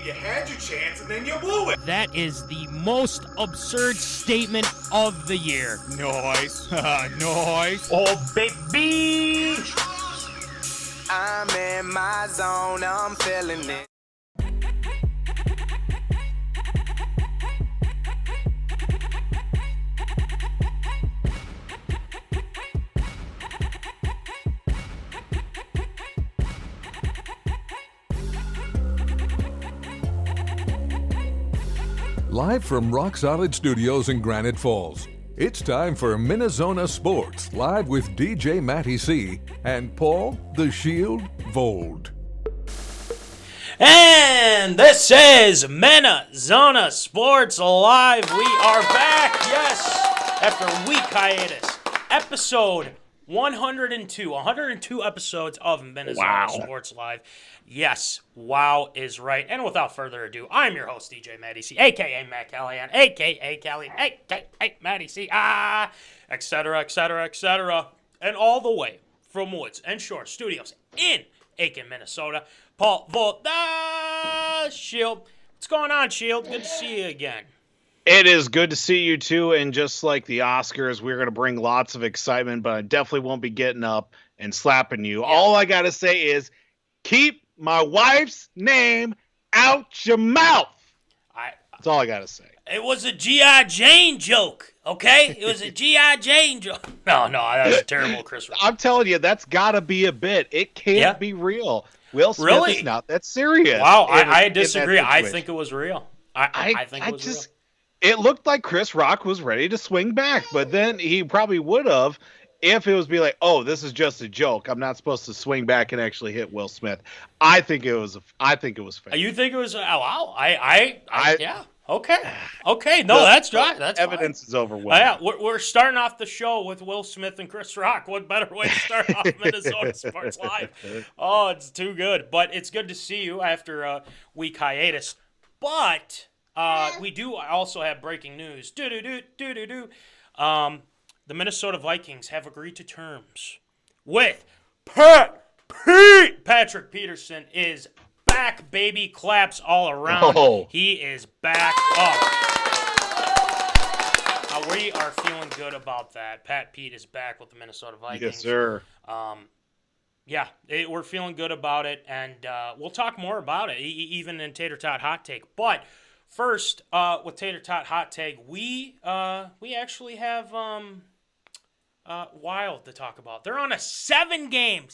You had your chance and then you blew it. That is the most absurd statement of the year. Nice. Nice. Oh, baby. I'm in my zone, I'm feeling it. Live from Rock Solid Studios in Granite Falls, it's time for MinneZona Sports, live with DJ Mattie C and Paul the Shield Voldy. And this is MinneZona Sports Live. We are back, yes, after a week hiatus. Episode 102. 102 episodes of MinneZona Sports Live. Yes, wow is right. And without further ado, I'm your host, DJ Mattie C, a.k.a. Matt Callahan, a.k.a. Callie, a.k.a. Mattie C, etc., etc., etc. And all the way from Woods and Shore Studios in Aiken, Minnesota, Paul Voldy, Shield. What's going on, Shield? Good to see you again. It is good to see you, too. And just like the Oscars, we're going to bring lots of excitement, but I definitely won't be getting up and slapping you. Yeah. All I got to say is keep my wife's name out your mouth. That's all I got to say. It was a G.I. Jane joke, okay? It was a G.I. Jane joke. No, that was terrible, Chris. I'm telling you, that's got to be a bit. It can't be real. Will Smith really? Is not that serious. Wow, I disagree. I think it was real. I think it was real. It looked like Chris Rock was ready to swing back, but then he probably would have if it was be like, oh, this is just a joke. I'm not supposed to swing back and actually hit Will Smith. I think it was fake. You think it was? Oh, wow. Yeah. Okay. No, that's right. That's evidence fine. Is overwhelming. Yeah, we're starting off the show with Will Smith and Chris Rock. What better way to start off MinneZona Sports Live? Oh, it's too good. But it's good to see you after a week hiatus. But we do also have breaking news. The MinnesotaVikings have agreed to terms with PatrickPeterson is back, baby. Claps all around. Oh. He is back up. We are feeling good about that. Pat Pete is back with the MinnesotaVikings. Yes, sir. We're feeling good about it, and we'll talk more about it, even in Tater Tot Hot Take. But first, with Tater Tot Hot Take, we actually have Wild to talk about. They're on a seven game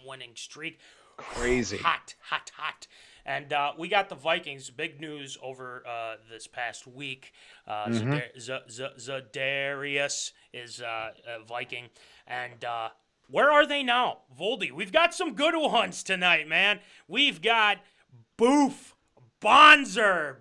winning streak. Crazy. Hot. And we got the Vikings. Big news over this past week. Zadarius is a Viking. And where are they now? Voldy. We've got some good ones tonight, man. We've got BoofBonser,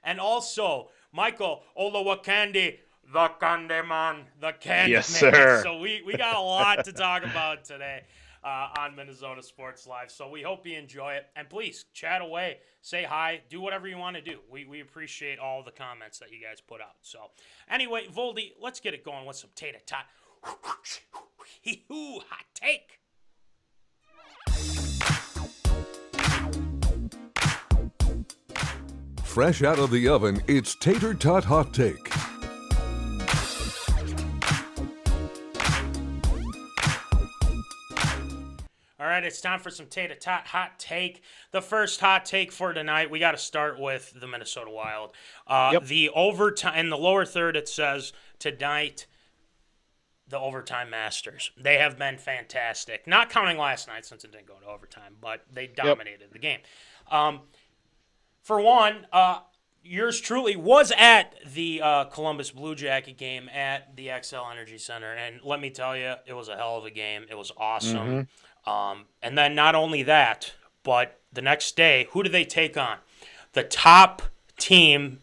and also MichaelOlowokandi, the Candyman, the Candyman. Yes, sir. So we got a lot to talk about today on MinneZona Sports Live. So we hope you enjoy it. And please, chat away, say hi, do whatever you want to do. We appreciate all the comments that you guys put out. So anyway, Voldy, let's get it going with some Tater Tot. Hot take. Fresh out of the oven, it's Tater Tot Hot Take. All right, it's time for some Tater Tot Hot Take. The first hot take for tonight, we got to start with the MinnesotaWild. The overtime, in the lower third, it says, tonight, the overtime masters. They have been fantastic. Not counting last night since it didn't go to overtime, but they dominated the game. For one, yours truly was at the Columbus Blue Jacket game at the XL Energy Center, and let me tell you, it was a hell of a game. It was awesome. And then not only that, but the next day, who do they take on? The top team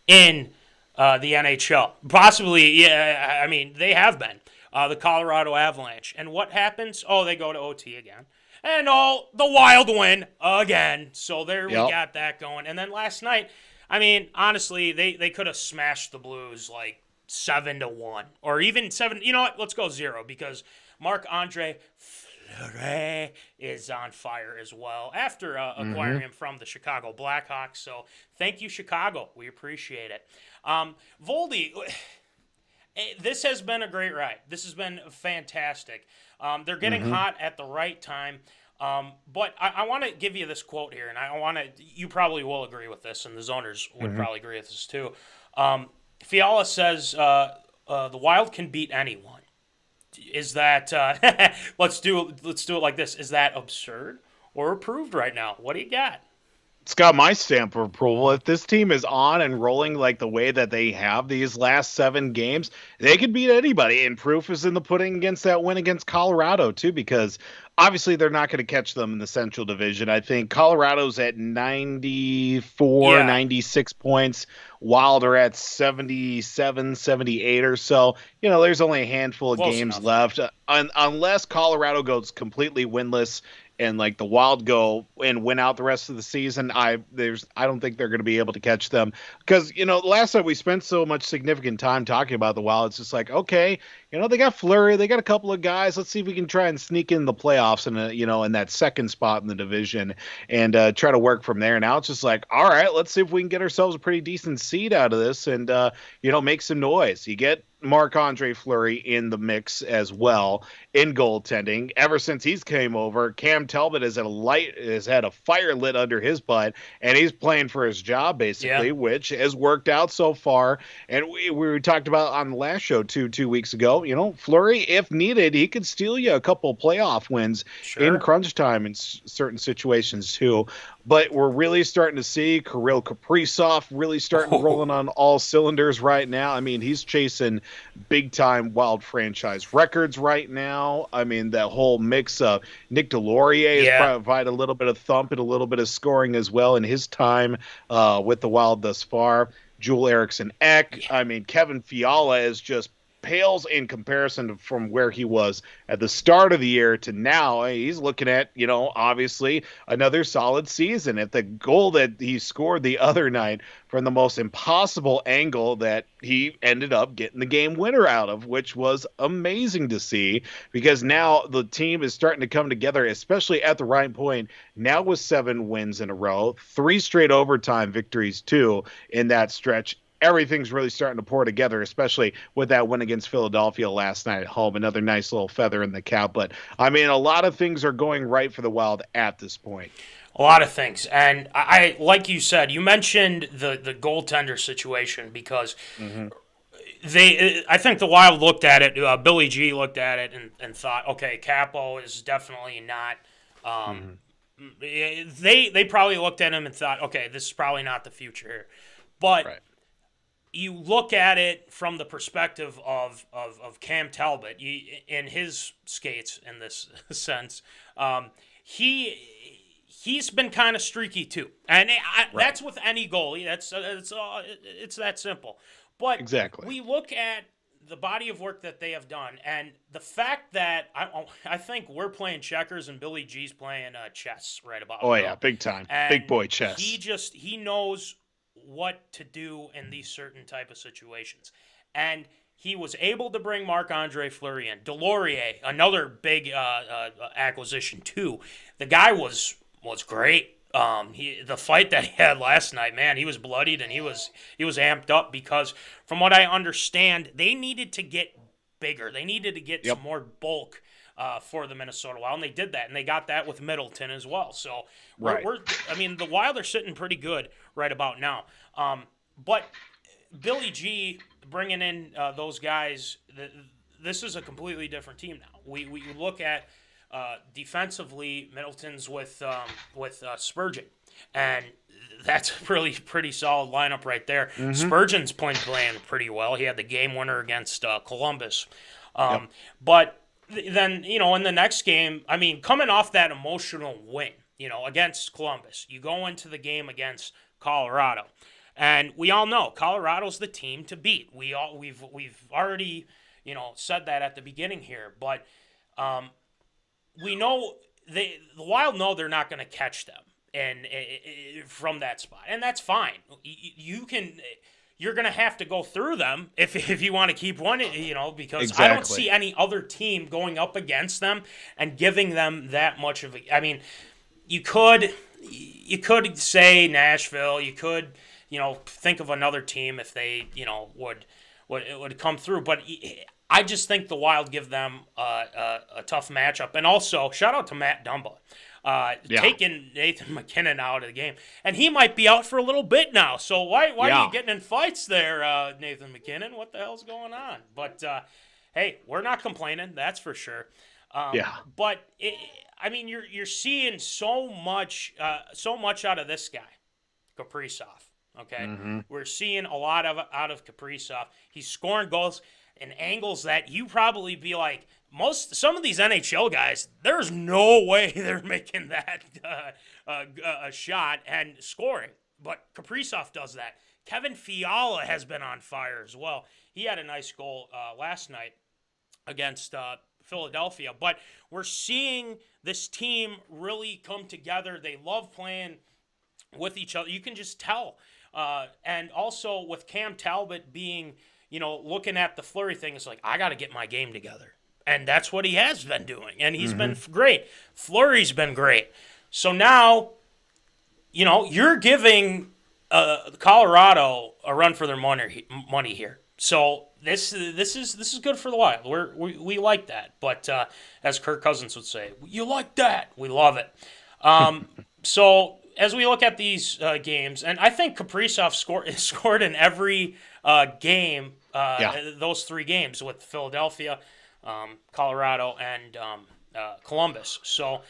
in the NHL. Possibly, I mean, they have been. The Colorado Avalanche. And what happens? Oh, they go to OT again. And the Wild win again. So there we got that going. And then last night, I mean, honestly, they could have smashed the Blues like 7-1. Or even 7. You know what? Let's go 0 because Marc-Andre Fleury is on fire as well after acquiring him from the Chicago Blackhawks. So thank you, Chicago. We appreciate it. Voldy, this has been a great ride. This has been fantastic. They're getting hot at the right time. But I want to give you this quote here, and you probably will agree with this, and the Zoners would probably agree with this too. Fiala says the Wild can beat anyone. Is that let's do it like this? Is that absurd or approved right now? What do you got? It's got my stamp of approval. If this team is on and rolling like the way that they have these last 7 games, they could beat anybody. And proof is in the pudding against that win against Colorado, too, because obviously they're not going to catch them in the Central Division. I think Colorado's at 94, 96 points. Wild are at 77, 78 or so. There's only a handful of games left. Unless Colorado goes completely winless and like the Wild go and win out the rest of the season, I don't think they're going to be able to catch them. Because, last time we spent so much significant time talking about the Wild, it's just like, okay, they got Fleury, they got a couple of guys. Let's see if we can try and sneak in the playoffs in that second spot in the division and try to work from there. Now it's just like, all right, let's see if we can get ourselves a pretty decent seed out of this and, make some noise. You get Marc-Andre Fleury in the mix as well in goaltending. Ever since he's came over, Cam Talbot has had a fire lit under his butt, and he's playing for his job basically, which has worked out so far. And we talked about on the last show 2 weeks ago, Fleury, if needed, he could steal you a couple playoff wins in crunch time in certain situations too. But we're really starting to see Kirill Kaprizov really starting rolling on all cylinders right now. I mean, he's chasing big-time Wild franchise records right now. I mean, that whole mix of Nick Delorier has provided a little bit of thump and a little bit of scoring as well in his time with the Wild thus far. Joel Eriksson Ek. I mean, Kevin Fiala is just pales in comparison from where he was at the start of the year to now. He's looking at, obviously another solid season. At the goal that he scored the other night from the most impossible angle that he ended up getting the game winner out of, which was amazing to see because now the team is starting to come together, especially at the right point. Now with 7 wins in a row, 3 straight overtime victories too in that stretch. Everything's really starting to pour together, especially with that win against Philadelphia last night at home. Another nice little feather in the cap. But, I mean, a lot of things are going right for the Wild at this point. A lot of things. And I like you said, you mentioned the goaltender situation because I think the Wild looked at it, Billy G looked at it and thought, okay, Capo is definitely not they probably looked at him and thought, okay, this is probably not the future here. But you look at it from the perspective of Cam Talbot in his skates in this sense. He's been kind of streaky too, and that's with any goalie. It's that simple. But we look at the body of work that they have done, and the fact that I think we're playing checkers and Billy G's playing chess right about now. Oh yeah, big time, big boy chess. He knows what to do in these certain type of situations. And he was able to bring Marc-Andre Fleury in. Delorier, another big acquisition too. The guy was great. The fight that he had last night, man, he was bloodied and he was amped up because from what I understand, they needed to get bigger. They needed to get some more bulk for the Minnesota Wild, and they did that, and they got that with Middleton as well. So, the Wild are sitting pretty good right about now. But Billy G bringing in those guys, this is a completely different team now. We look at defensively, Middleton's with Spurgeon, and that's really pretty solid lineup right there. Spurgeon's playing pretty well. He had the game winner against Columbus. But then, in the next game, I mean, coming off that emotional win, against Columbus, you go into the game against Colorado. And we all know Colorado's the team to beat. We've already, said that at the beginning here. But we know the Wild know they're not going to catch them and from that spot. And that's fine. You you're going to have to go through them if you want to keep one, because Exactly. I don't see any other team going up against them and giving them that much of a – I mean, you could say Nashville. You could, think of another team if they, would come through. But I just think the Wild give them a tough matchup. And also, shout out to Matt Dumba. Taking Nathan McKinnon out of the game. And he might be out for a little bit now. So why are you getting in fights there, Nathan McKinnon? What the hell's going on? But, hey, we're not complaining. That's for sure. But, you're seeing so much out of this guy, Kaprizov. Okay? Mm-hmm. We're seeing a lot out of Kaprizov. He's scoring goals in angles that you probably be like, some of these NHL guys, there's no way they're making that a shot and scoring. But Kaprizov does that. Kevin Fiala has been on fire as well. He had a nice goal last night against Philadelphia. But we're seeing this team really come together. They love playing with each other. You can just tell. And also with Cam Talbot being, looking at the Fleury thing, it's like, I got to get my game together. And that's what he has been doing. And he's been great. Fleury's been great. So now, you're giving Colorado a run for their money here. So this is good for the Wild. We like that. But as Kirk Cousins would say, you like that. We love it. So as we look at these games, and I think Kaprizov scored in every game, those 3 games with Philadelphia, Colorado, and Columbus. So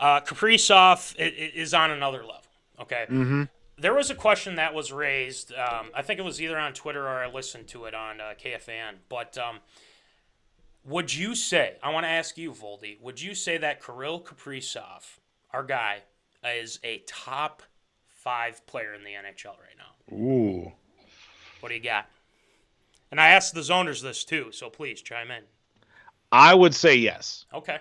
Kaprizov is on another level, okay? Mm-hmm. There was a question that was raised. I think it was either on Twitter or I listened to it on KFAN. But would you say, I want to ask you, Voldy, would you say that Kirill Kaprizov, our guy, is a top 5 player in the NHL right now? Ooh. What do you got? And I asked the Zoners this too, so please chime in. I would say yes. Okay.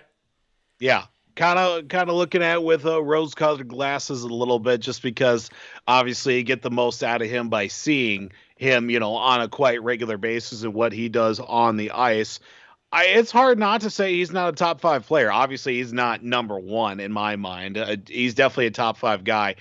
Yeah. Kind of looking at it with rose-colored glasses a little bit, just because obviously you get the most out of him by seeing him, on a quite regular basis and what he does on the ice. It's hard not to say he's not a top 5 player. Obviously, he's not number 1 in my mind. He's definitely a top 5 guy.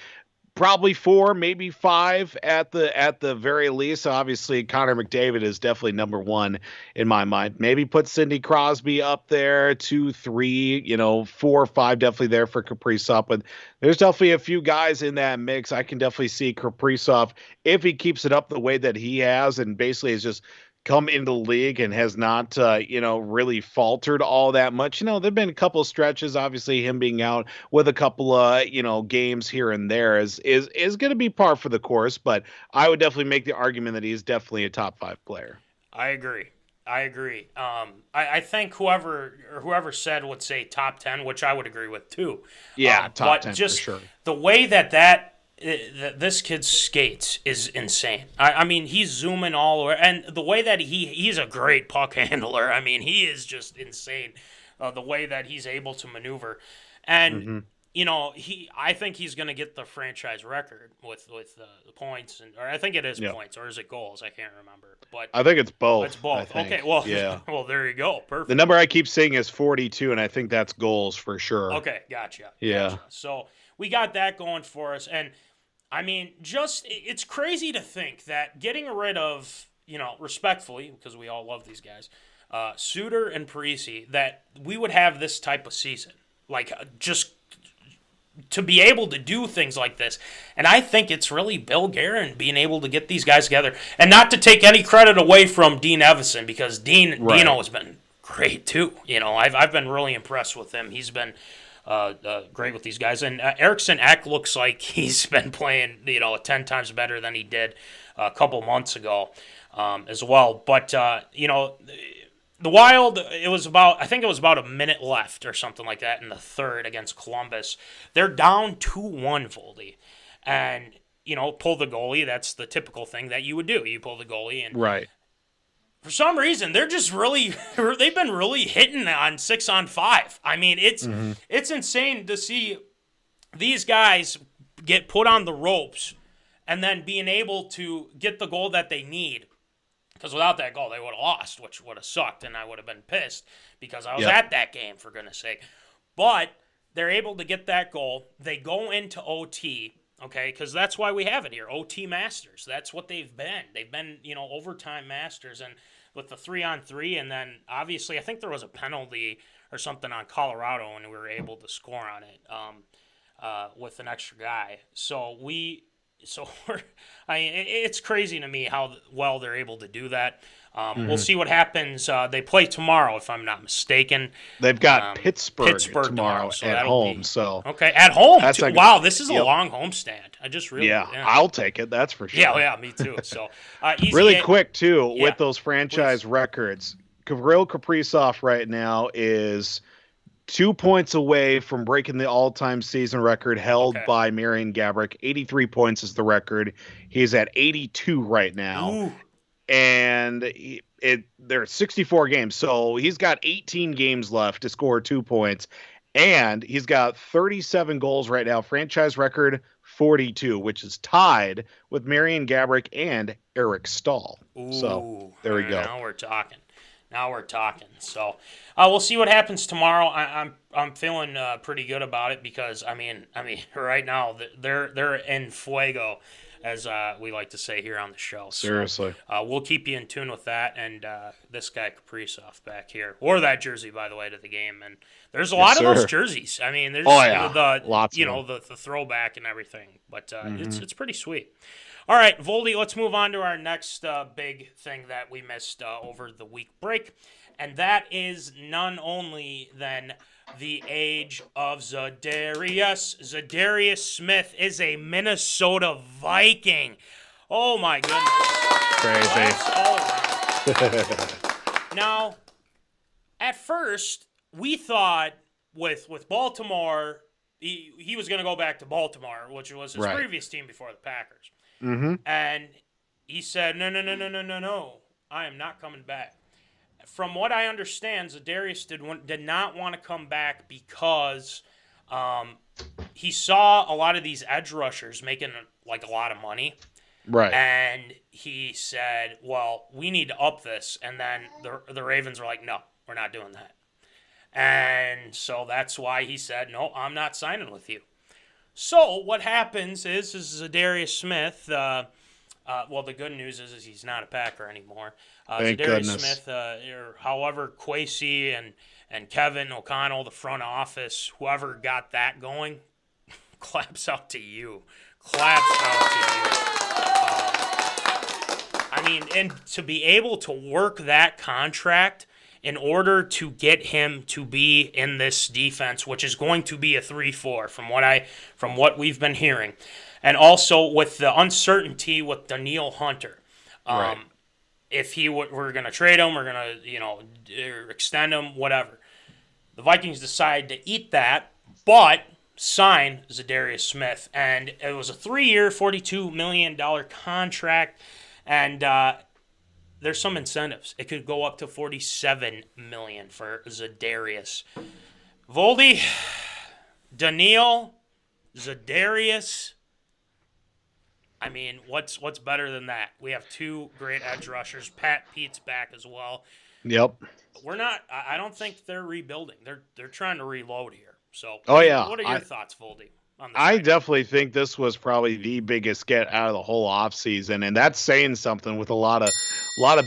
Probably 4, maybe 5 at the very least. Obviously, Connor McDavid is definitely number 1 in my mind. Maybe put Sidney Crosby up there, 2, 3, 4, 5 definitely there for Kaprizov. But there's definitely a few guys in that mix. I can definitely see Kaprizov, if he keeps it up the way that he has and basically is just come into the league and has not, really faltered all that much. There've been a couple of stretches, obviously him being out with a couple of, games here and there is going to be par for the course, but I would definitely make the argument that he's definitely a top 5 player. I agree. I think whoever said would say top 10, which I would agree with too. Yeah, top 10 just for sure. The way that this kid skates is insane. I mean, he's zooming all over, and the way that he's a great puck handler. I mean, he is just insane. The way that he's able to maneuver, and I think he's going to get the franchise record with the points, or I think it is points, or is it goals? I can't remember. But I think it's both. It's both. Okay, well, yeah. Well, there you go. Perfect. The number I keep seeing is 42, and I think that's goals for sure. Okay, gotcha. Yeah. So we got that going for us, and I mean, it's crazy to think that getting rid of, respectfully, because we all love these guys, Suter and Parisi, that we would have this type of season. Like, just to be able to do things like this. And I think it's really Bill Guerin being able to get these guys together. And not to take any credit away from Dean Evison, because Dino has been great, too. I've been really impressed with him. He's been great with these guys. And Eriksson Ek looks like he's been playing, 10 times better than he did a couple months ago as well. But, the Wild, I think it was about a minute left or something like that in the third against Columbus. They're down 2-1, Voldy. And, pull the goalie. That's the typical thing that you would do. You pull the goalie. And right. For some reason, they're just they've been really hitting on 6-on-5. I mean, it's insane to see these guys get put on the ropes and then being able to get the goal that they need. Because without that goal, they would have lost, which would have sucked, and I would have been pissed because I was at that game, for goodness sake. But they're able to get that goal. They go into OT, okay, because that's why we have it here, OT Masters. That's what they've been. They've been, overtime Masters, and with the 3-on-3, and then obviously I think there was a penalty or something on Colorado, and we were able to score on it with an extra guy. It's crazy to me how well they're able to do that. We'll see what happens. They play tomorrow, if I'm not mistaken. They've got Pittsburgh tomorrow so at home. Okay, at home. Wow, this is a yep. long homestand. I just really I'll take it. That's for sure. Yeah, me too. So really quick too with those franchise records. Kirill Kaprizov right now is 2 points away from breaking the all-time season record held by Marian Gaborik. 83 points is the record. He's at 82 right now. Ooh. And there are 64 games, so he's got 18 games left to score 2 points. And he's got 37 goals right now. Franchise record 42, which is tied with Marian Gaborik and Eric Stahl. Ooh, so there we go. Now we're talking. So we'll see what happens tomorrow. I'm feeling pretty good about it because I mean right now they're in fuego, as we like to say here on the show. So, seriously, we'll keep you in tune with that and this guy Kaprizov back here, wore that jersey by the way to the game, and there's a lot of those jerseys. I mean, there's lots the throwback and everything, but it's pretty sweet. All right, Voldy, let's move on to our next big thing that we missed over the week break, and that is none only than the age of Zadarius. Zadarius Smith is a Minnesota Viking. Oh, my goodness. Crazy. Now, at first, we thought with Baltimore, he was going to go back to Baltimore, which was his previous team before the Packers. Mm-hmm. And he said, no, I am not coming back. From what I understand, Zadarius did not want to come back because he saw a lot of these edge rushers making like a lot of money. Right. And he said, well, we need to up this. And then the Ravens were like, no, we're not doing that. And so that's why he said, no, I'm not signing with you. So what happens is Zadarius Smith, well, the good news is he's not a Packer anymore. Thank Zadarius goodness. Smith, or however, Kwesi and Kevin O'Connell, the front office, whoever got that going, claps out to you. I mean, and to be able to work that contract in order to get him to be in this defense, which is going to be a 3-4 from what we've been hearing. And also with the uncertainty with Danielle Hunter. If we're going to trade him, we're going to, extend him, whatever. The Vikings decide to eat that, but sign Zadarius Smith. And it was a 3-year, $42 million contract. And there's some incentives. It could go up to $47 million for Zadarius. Voldy, Danielle, Zadarius. I mean, what's better than that? We have two great edge rushers. Pete's back as well. Yep. I don't think they're rebuilding. They're trying to reload here. So, what are your thoughts, Voldy? I definitely think this was probably the biggest get out of the whole offseason, and that's saying something with a lot of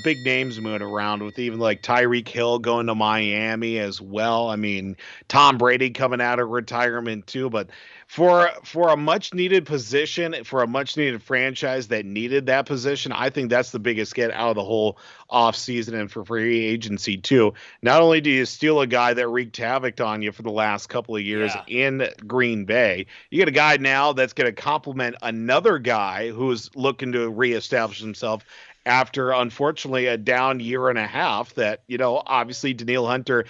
big names moving around, with even like Tyreek Hill going to Miami as well. I mean, Tom Brady coming out of retirement too, but for a much needed position, for a much needed franchise that needed that position, I think that's the biggest get out of the whole offseason and for free agency too. Not only do you steal a guy that wreaked havoc on you for the last couple of years in Green Bay, you get a guy now that's going to complement another guy who's looking to reestablish himself after, unfortunately, a down year and a half that, obviously Danielle Hunter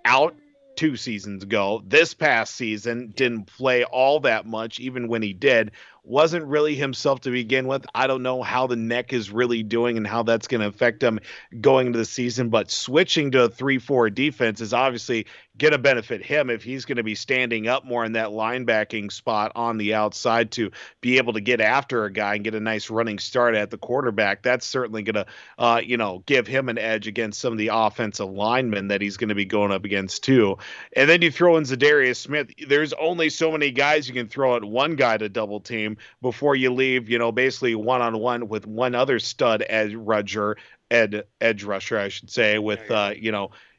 out 2 seasons ago. This past season didn't play all that much, even when he did. wasn't really himself to begin with. I don't know how the neck is really doing and how that's going to affect him going into the season, but switching to a 3-4 defense is obviously going to benefit him if he's going to be standing up more in that linebacking spot on the outside to be able to get after a guy and get a nice running start at the quarterback. That's certainly going to, give him an edge against some of the offensive linemen that he's going to be going up against too. And then you throw in ZadariusSmith. There's only so many guys you can throw at one guy to double team before you leave, basically one-on-one with one other stud edge rusher, I should say, with,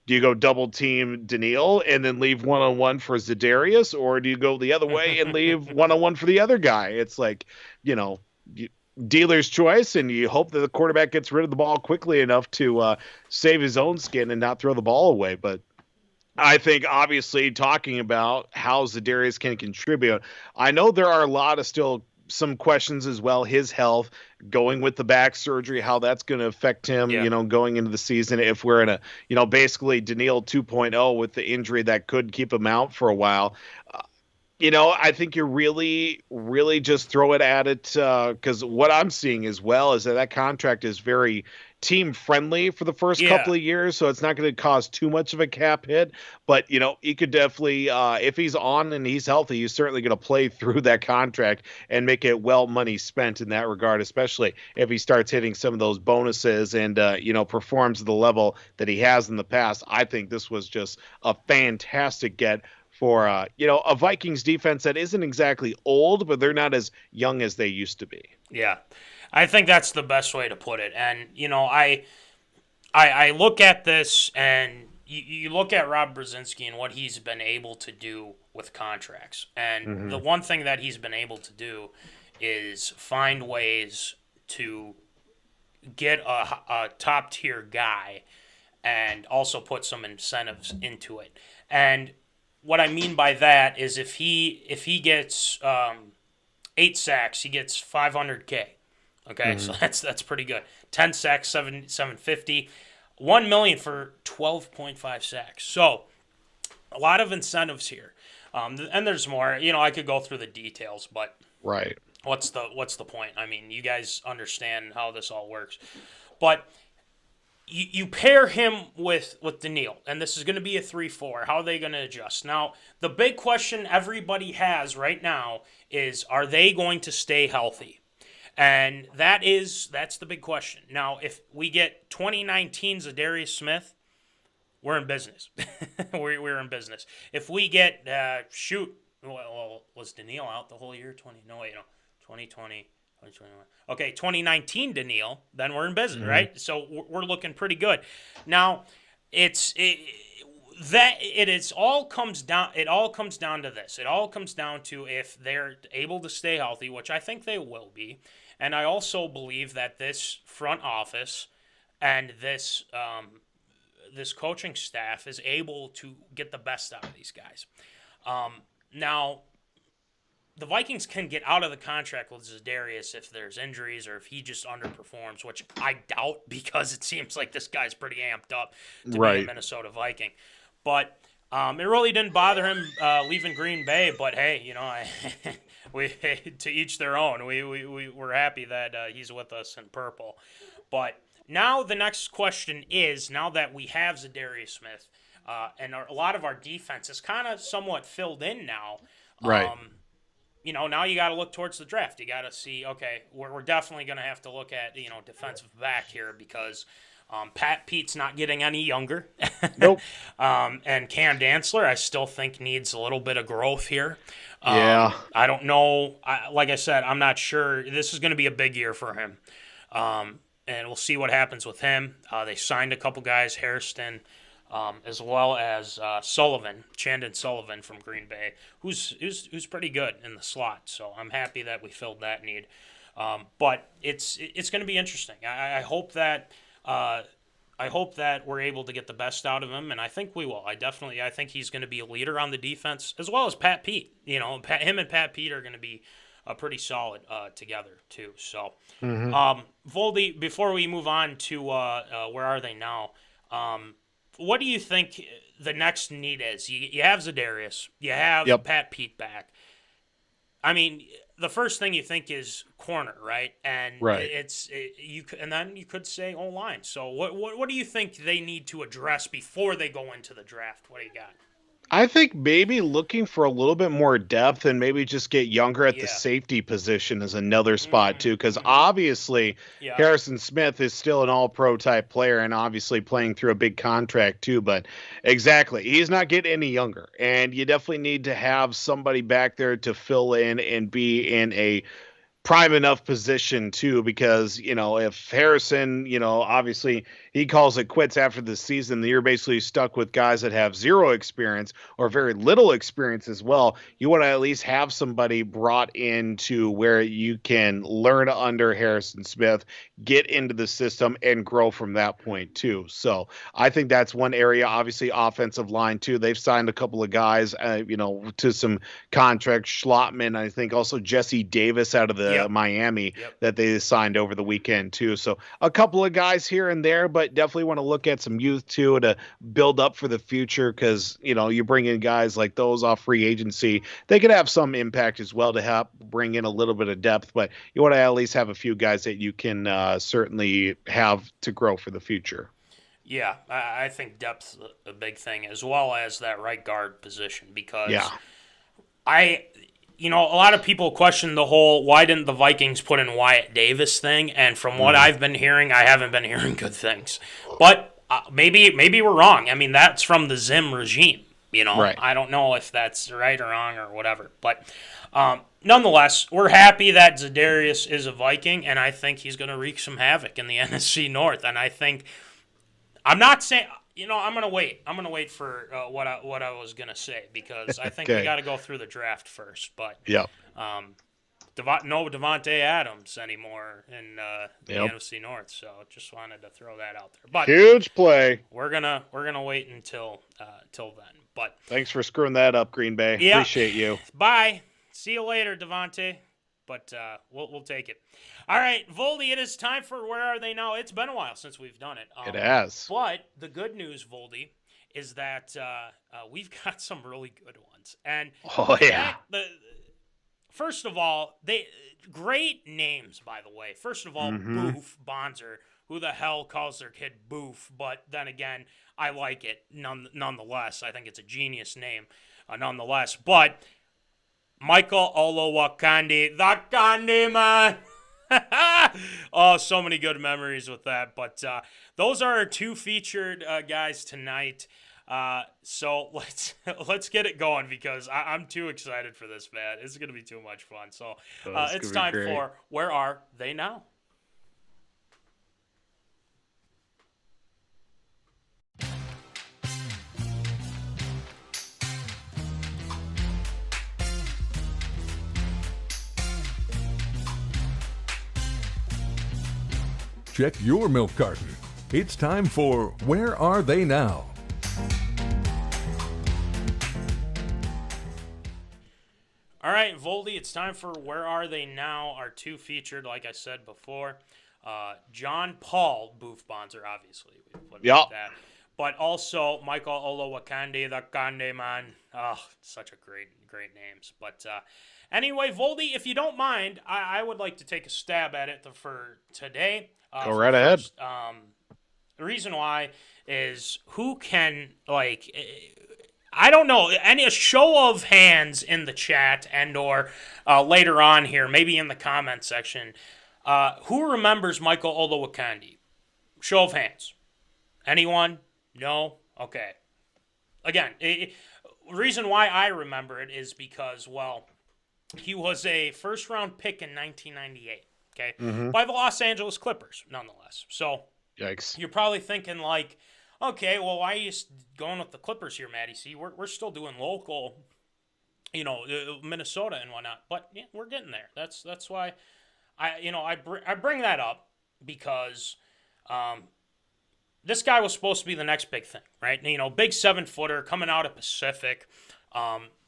do you go double team Daniil and then leave one-on-one for Zadarius, or do you go the other way and leave one-on-one for the other guy? It's like, dealer's choice, and you hope that the quarterback gets rid of the ball quickly enough to save his own skin and not throw the ball away. But I think, obviously, talking about how Zadarius can contribute, I know there are a lot of still some questions as well. His health, going with the back surgery, how that's going to affect him, going into the season. If we're in a, basically Daniil 2.0 with the injury that could keep him out for a while. I think you really, really just throw it at it because what I'm seeing as well is that contract is very team friendly for the first couple of years, so it's not going to cause too much of a cap hit. But he could definitely, if he's on and he's healthy, he's certainly going to play through that contract and make it well money spent in that regard, especially if he starts hitting some of those bonuses and performs at the level that he has in the past. I think this was just a fantastic get for a Vikings defense that isn't exactly old, but they're not as young as they used to be. Yeah, I think that's the best way to put it. And I look at this, and you look at Rob Brzezinski and what he's been able to do with contracts. And the one thing that he's been able to do is find ways to get a top tier guy and also put some incentives into it. And what I mean by that is if he gets 8 sacks, he gets $500K. Okay, so that's pretty good. 10 sacks, $750, $1 million for 12.5 sacks. So a lot of incentives here, and there's more. I could go through the details, but right. What's the point? I mean, you guys understand how this all works, but. You pair him with Daniil, and this is going to be a 3-4. How are they going to adjust? Now, the big question everybody has right now is, are they going to stay healthy? And that's the big question. Now, if we get 2019 ZadariusSmith, we're in business. we're in business. If we get, was Daniil out the whole year? 2020. Okay, 2019 Daniil, then we're in business, right? So we're looking pretty good. Now, it all comes down to this. It all comes down to if they're able to stay healthy, which I think they will be. And I also believe that this front office and this coaching staff is able to get the best out of these guys. Now, the Vikings can get out of the contract with Zadarius if there's injuries or if he just underperforms, which I doubt because it seems like this guy's pretty amped up to be a Minnesota Viking. But it really didn't bother him leaving Green Bay. But hey, we to each their own. We're happy that he's with us in purple. But now the next question is, now that we have ZadariusSmith and a lot of our defense is kind of somewhat filled in now. Right. Now you got to look towards the draft. You got to see, okay, we're definitely going to have to look at, defensive back here because Pat Pete's not getting any younger. Nope. And Cam Dantzler, I still think needs a little bit of growth here. Yeah. I don't know. Like I said, I'm not sure. This is going to be a big year for him. And we'll see what happens with him. They signed a couple guys, Hairston, as well as Chandon Sullivan from Green Bay, who's pretty good in the slot. So I'm happy that we filled that need. But it's going to be interesting. I hope that we're able to get the best out of him, and I think we will. I think he's going to be a leader on the defense as well as Pat Pete. Him and Pat Pete are going to be pretty solid together too. So, Voldy, before we move on to where are they now? What do you think the next need is? You have Zadarius. You have Pat Pete back. I mean, the first thing you think is corner, right? And Right. and then you could say O-line. So what do you think they need to address before they go into the draft? What do you got? I think maybe looking for a little bit more depth and maybe just get younger at the Yeah. safety position is another spot too, because obviously Yeah. Harrison Smith is still an all-pro type player and obviously playing through a big contract too, but exactly, he's not getting any younger, and you definitely need to have somebody back there to fill in and be in a prime enough position too, because if Harrison, obviously he calls it quits after the season, you're basically stuck with guys that have zero experience or very little experience as well. You want to at least have somebody brought into where you can learn under Harrison Smith, get into the system, and grow from that point too. So I think that's one area. Obviously offensive line too, they've signed a couple of guys to some contracts. Schlottman, I think also Jesse Davis out of the Miami that they signed over the weekend too. So a couple of guys here and there, but definitely want to look at some youth too to build up for the future, because you bring in guys like those off free agency, they could have some impact as well to help bring in a little bit of depth, but you want to at least have a few guys that you can certainly have to grow for the future. Yeah, I think depth's a big thing, as well as that right guard position, because a lot of people question the whole why didn't the Vikings put in Wyatt Davis thing, and from what I've been hearing, I haven't been hearing good things. But maybe we're wrong. I mean, that's from the Zim regime. Right. I don't know if that's right or wrong or whatever. But nonetheless, we're happy that Zadarius is a Viking, and I think he's going to wreak some havoc in the NFC North. And I think I'm not saying. I'm gonna wait. I'm gonna wait for what I was gonna say, because I think we got to go through the draft first. But no Devontae Adams anymore in the NFC North. So just wanted to throw that out there. But huge play. We're gonna wait until then. But thanks for screwing that up, Green Bay. Yeah. Appreciate you. Bye. See you later, Devontae. But we'll take it. All right, Voldy, it is time for Where Are They Now? It's been a while since we've done it. It has. But the good news, Voldy, is that we've got some really good ones. And first of all, great names, by the way. First of all, BoofBonser. Who the hell calls their kid Boof? But then again, I like it nonetheless. I think it's a genius name nonetheless. But MichaelOlowokandi, the Kandi man. Oh, so many good memories with that. But those are our two featured guys tonight. So let's get it going, because I'm too excited for this, man. It's going to be too much fun. So it's time for Where Are They Now? Check your milk carton. It's time for Where Are They Now? All right, Voldy, it's time for Where Are They Now? Our two featured, like I said before, John Paul BoofBonser, obviously. We put that. But also MichaelOlowokandi, the Kandi man. Oh, such a great names. But anyway, Voldy, if you don't mind, I would like to take a stab at it for today. Go right ahead. The reason why is who can, I don't know, a show of hands in the chat and or later on here, maybe in the comment section, who remembers MichaelOlowokandi? Show of hands. Anyone? No? Okay. Again, the reason why I remember it is because, he was a first-round pick in 1998. Okay, by the Los Angeles Clippers, nonetheless. So, yikes. You're probably thinking okay, well, why are you going with the Clippers here, Mattie C? We're still doing local, Minnesota and whatnot. But yeah, we're getting there. That's why I bring that up, because this guy was supposed to be the next big thing, right? Big 7-footer coming out of Pacific.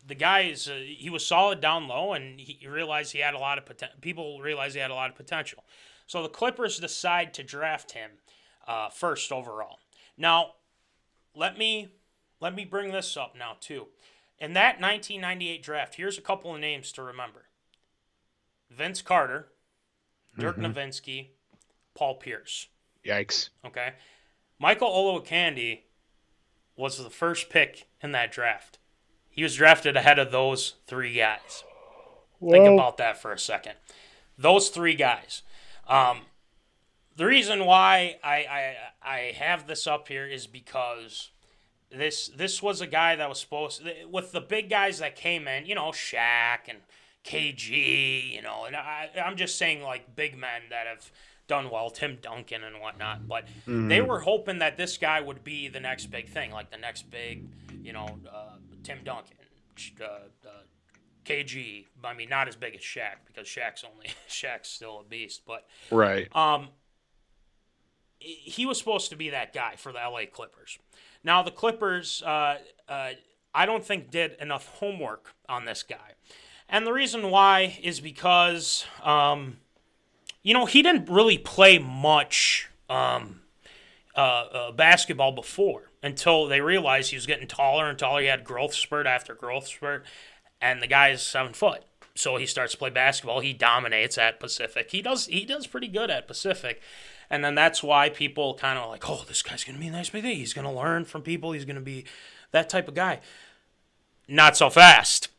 The guy he was solid down low, and he realized he had a lot of potential. People realized he had a lot of potential. So the Clippers decide to draft him first overall. Now, let me bring this up now too. In that 1998 draft, here's a couple of names to remember. Vince Carter, Dirk Nowitzki, Paul Pierce. Yikes. Okay. MichaelOlowokandi was the first pick in that draft. He was drafted ahead of those 3 guys. Think about that for a second. Those 3 guys. The reason why I have this up here is because this was a guy that was supposed to, with the big guys that came in, Shaq and KG, and I'm just saying like big men that have done well, Tim Duncan and whatnot, but they were hoping that this guy would be the next big thing, like the next big, Tim Duncan, KG. I mean, not as big as Shaq because Shaq's still a beast, but right. He was supposed to be that guy for the LA Clippers. Now the Clippers, I don't think did enough homework on this guy, and the reason why is because he didn't really play much basketball before until they realized he was getting taller and taller. He had growth spurt after growth spurt, and the guy is 7 foot. So he starts to play basketball. He dominates at Pacific. He does pretty good at Pacific. And then that's why people kind of like, oh, this guy's going to be a nice big thing. He's going to learn from people. He's going to be that type of guy. Not so fast.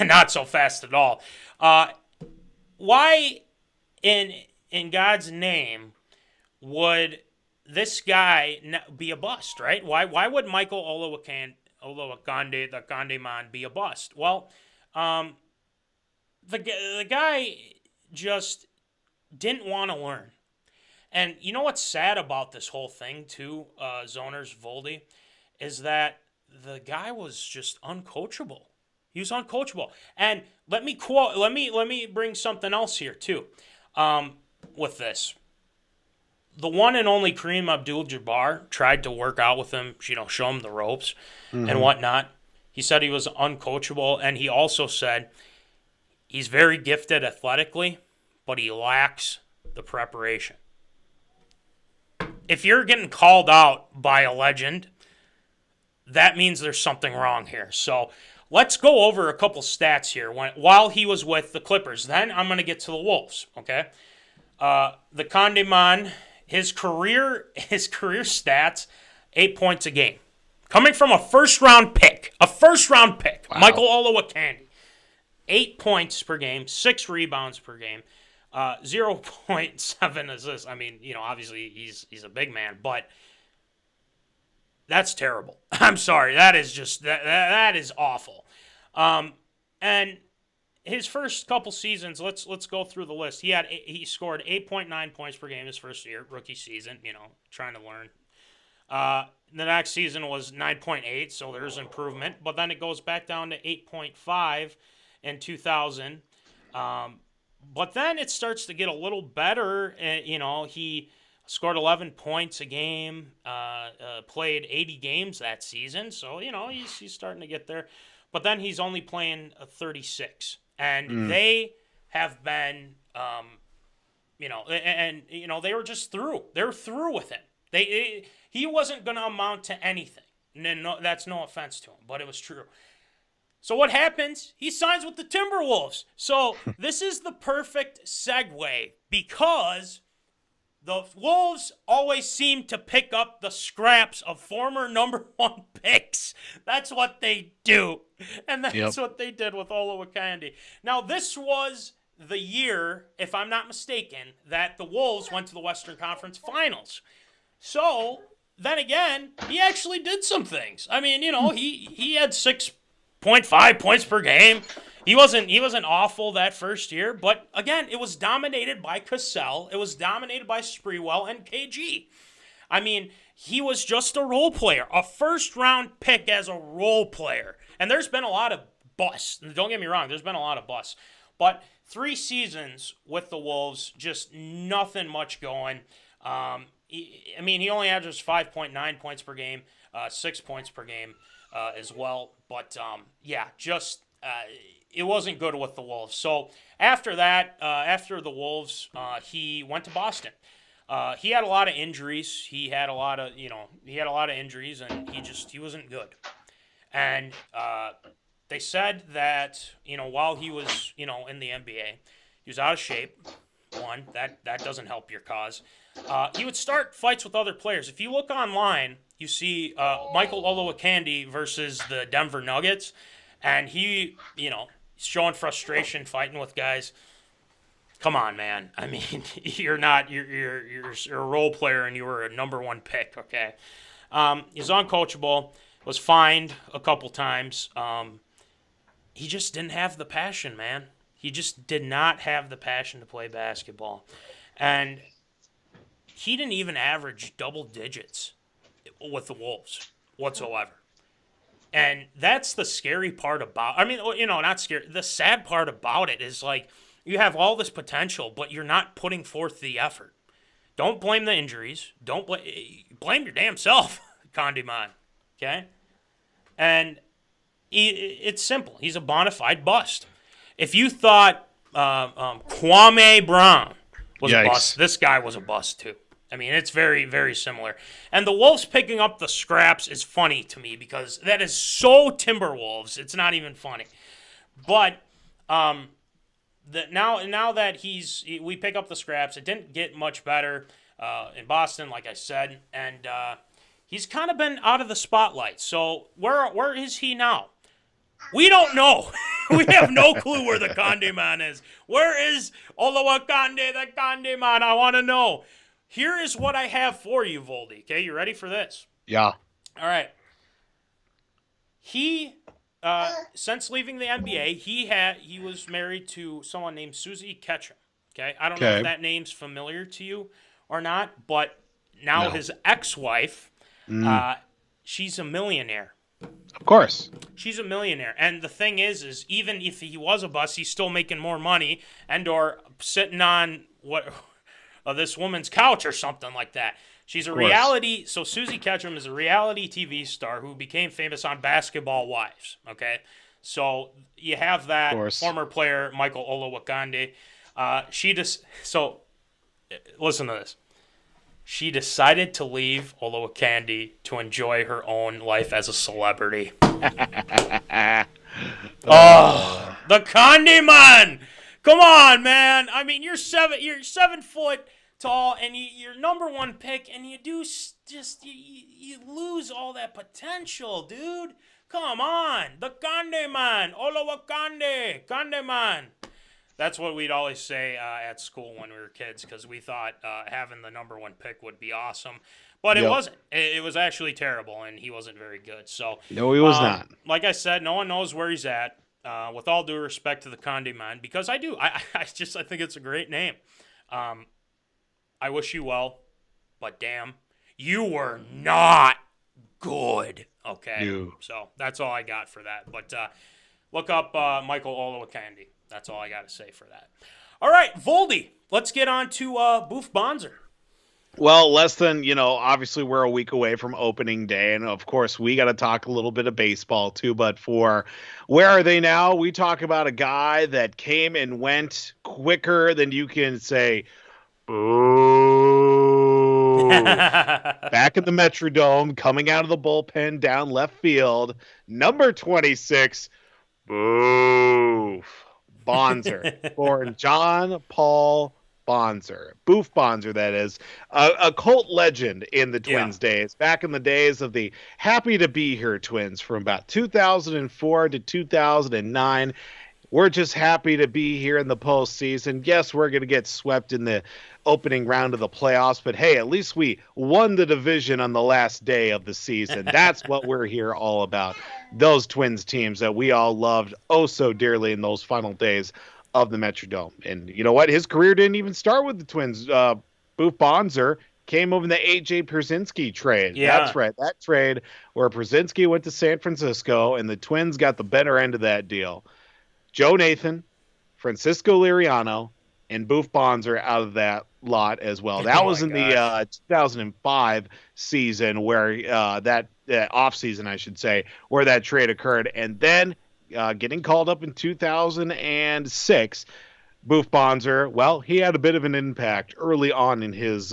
Not so fast at all. Why in God's name would this guy be a bust, right? Why would MichaelOlowokandi, the Kandiman, be a bust? Well, the guy just didn't want to learn. And you know what's sad about this whole thing too, Zoners, Voldy, is that the guy was just uncoachable. He was uncoachable. And let me bring something else here too. With this, the one and only Kareem Abdul-Jabbar tried to work out with him, show him the ropes and whatnot. He said he was uncoachable, and he also said he's very gifted athletically, but he lacks the preparation. If you're getting called out by a legend, that means there's something wrong here. So let's go over a couple stats here while he was with the Clippers. Then I'm going to get to the Wolves, okay? The Kandiman, his career stats, 8 points a game. Coming from a first-round pick. Wow. MichaelOlowokandi. 8 points per game, 6 rebounds per game, 0.7 assists. I mean, obviously he's a big man, but that's terrible. I'm sorry. That is just that is awful. And his first couple seasons, let's go through the list. He scored 8.9 points per game his first year, rookie season, trying to learn. The next season was 9.8, so there's improvement. But then it goes back down to 8.5 in 2000. But then it starts to get a little better. He scored 11 points a game, played 80 games that season. So, he's starting to get there. But then he's only playing 36. And they have been, they were just through. They were through with him. He wasn't going to amount to anything. No, that's no offense to him, but it was true. So what happens? He signs with the Timberwolves. So this is the perfect segue because the Wolves always seem to pick up the scraps of former number 1 picks. That's what they do. And that's what they did with Olowokandi. Now, this was the year, if I'm not mistaken, that the Wolves went to the Western Conference Finals. So, then again, he actually did some things. I mean, he had 6.5 points per game. He wasn't awful that first year, but again, it was dominated by Cassell. It was dominated by Sprewell and KG. I mean, he was just a role player, a first-round pick as a role player. And there's been a lot of busts. Don't get me wrong, there's been a lot of busts. But 3 seasons with the Wolves, just nothing much going. He only averages 5.9 points per game, 6 points per game as well. But, it wasn't good with the Wolves. So after that, after the Wolves, he went to Boston. He had a lot of injuries. He had a lot of injuries, and he wasn't good. And they said that, while he was, in the NBA, He was out of shape. One, that doesn't help your cause. He would start fights with other players. If you look online, you see MichaelOlowokandi versus the Denver Nuggets, and he, he's showing frustration, fighting with guys. Come on, man. I mean, you're a role player, and you were a number 1 pick. Okay, he's uncoachable. Was fined a couple times. He just didn't have the passion, man. He just did not have the passion to play basketball. And he didn't even average double digits with the Wolves whatsoever. And that's the scary part about, not scary. The sad part about it is, like, you have all this potential, but you're not putting forth the effort. Don't blame the injuries. Don't blame your damn self, Condiman. Okay? And it's simple. He's a bona fide bust. If you thought Kwame Brown was a bust, this guy was a bust too. I mean, it's very, very similar. And the Wolves picking up the scraps is funny to me because that is so Timberwolves. It's not even funny. But now that we pick up the scraps, it didn't get much better in Boston, like I said, and he's kind of been out of the spotlight. So where is he now? We don't know. We have no clue where the Conde Man is. Where is Olowokandi, the Conde Man? I want to know. Here is what I have for you, Voldy. Okay, you ready for this? Yeah. All right. He, since leaving the NBA, he was married to someone named Susie Ketchum. Okay, I don't know if that name's familiar to you or not, but now his ex-wife, she's a millionaire. Of course. She's a millionaire. And the thing is even if he was a bust, he's still making more money or sitting on this woman's couch or something like that. She's a reality. So Susie Ketchum is a reality TV star who became famous on Basketball Wives. Okay. So you have that former player, MichaelOlowokandi. Listen to this. She decided to leave Olowokandi to enjoy her own life as a celebrity. The Conde Man! Come on, man! I mean, you're 7 foot tall, and you're number 1 pick, and you you lose all that potential, dude. Come on, the Conde Man, Olowokandi, Conde Man. That's what we'd always say at school when we were kids because we thought having the number 1 pick would be awesome. But it wasn't. It was actually terrible, and he wasn't very good. So no, he was not. Like I said, no one knows where he's at. With all due respect to the Conde Man, because I do. I think it's a great name. I wish you well, but damn, you were not good. Okay? So that's all I got for that. But look up MichaelOlowokandi. That's all I got to say for that. All right, Voldy, let's get on to BoofBonser. Well, less than, obviously we're a week away from opening day. And of course, we got to talk a little bit of baseball too. But for where are they now? We talk about a guy that came and went quicker than you can say, boo. Back in the Metrodome, coming out of the bullpen down left field, number 26, Boof Bonser, for John Paul Bonser, BoofBonser, that is, a cult legend in the Twins days, back in the days of the Happy to Be Here Twins from about 2004 to 2009. We're just happy to be here in the postseason. Yes, we're going to get swept in the opening round of the playoffs, but hey, at least we won the division on the last day of the season. That's what we're here all about. Those Twins teams that we all loved oh so dearly in those final days of the Metrodome. And you know what? His career didn't even start with the Twins. BoofBonser came over in the A.J. Pierzynski trade. Yeah. That's right. That trade where Pierzynski went to San Francisco and the Twins got the better end of that deal. Joe Nathan, Francisco Liriano, and BoofBonser out of that lot as well. That was in the 2005 season where that off season, I should say, where that trade occurred. And then getting called up in 2006, BoofBonser, well, he had a bit of an impact early on in his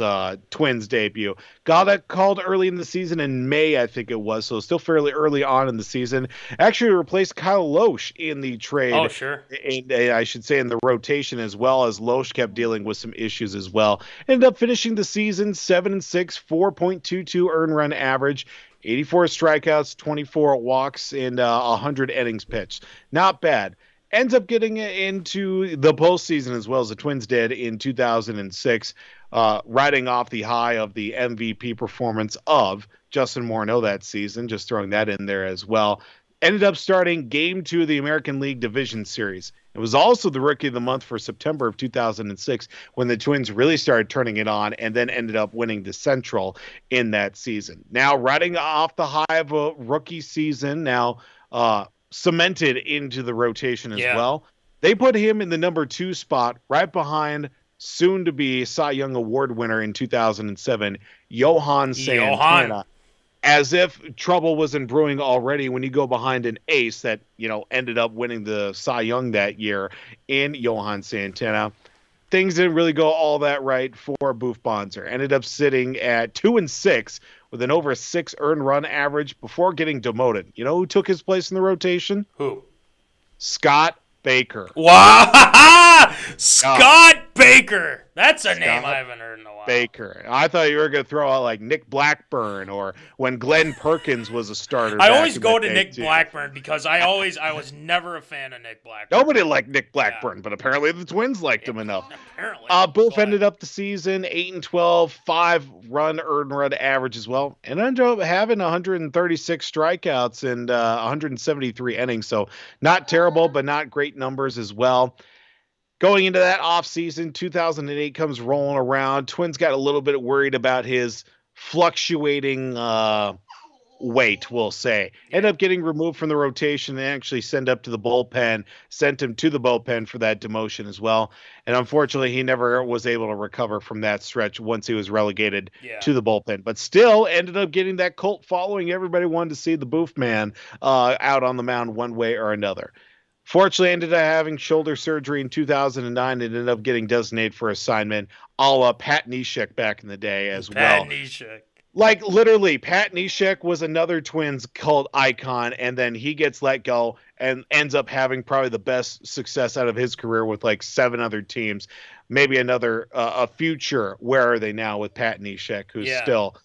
Twins debut. Got that called early in the season in May, I think it was, so still fairly early on in the season. Actually replaced Kyle Loesch in the trade. Oh, sure. And I should say in the rotation as well, as Loesch kept dealing with some issues as well. Ended up finishing the season 7-6, 4.22 earned run average, 84 strikeouts, 24 walks, and 100 innings pitched. Not bad. Ends up getting into the postseason as well as the Twins did in 2006, riding off the high of the MVP performance of Justin Morneau that season, just throwing that in there as well. Ended up starting Game 2 of the American League Division Series. It was also the Rookie of the Month for September of 2006 when the Twins really started turning it on and then ended up winning the Central in that season. Now, riding off the high of a rookie season, now cemented into the rotation as well. They put him in the number 2 spot right behind soon-to-be Cy Young Award winner in 2007, Johan Santana. As if trouble wasn't brewing already when you go behind an ace that, ended up winning the Cy Young that year in Johan Santana. Things didn't really go all that right for BoofBonser. Ended up sitting at 2-6 with an over 6 earned run average before getting demoted. You know who took his place in the rotation? Who? Scott Baker. Wow! Scott Baker. That's a name I haven't heard in a while. Baker. I thought you were going to throw out like Nick Blackburn or when Glenn Perkins was a starter. I always go to Nick Blackburn because I was never a fan of Nick Blackburn. Nobody liked Nick Blackburn, but apparently the Twins liked him enough. Apparently. Boof ended up the season 8-12, 5 earned run average as well, and ended up having 136 strikeouts and 173 innings. So not terrible, but not great numbers as well. Going into that offseason, 2008 comes rolling around. Twins got a little bit worried about his fluctuating weight, we'll say. Ended up getting removed from the rotation and actually sent up to the bullpen, sent him to the bullpen for that demotion as well. And unfortunately, he never was able to recover from that stretch once he was relegated to the bullpen. But still ended up getting that cult following. Everybody wanted to see the Boof Man out on the mound one way or another. Fortunately, ended up having shoulder surgery in 2009 and ended up getting designated for assignment a la Pat Neshek back in the day as well. Pat Neshek. Like, literally, Pat Neshek was another Twins cult icon, and then he gets let go and ends up having probably the best success out of his career with, 7 other teams. Maybe another a future Where Are They Now with Pat Neshek, who's still,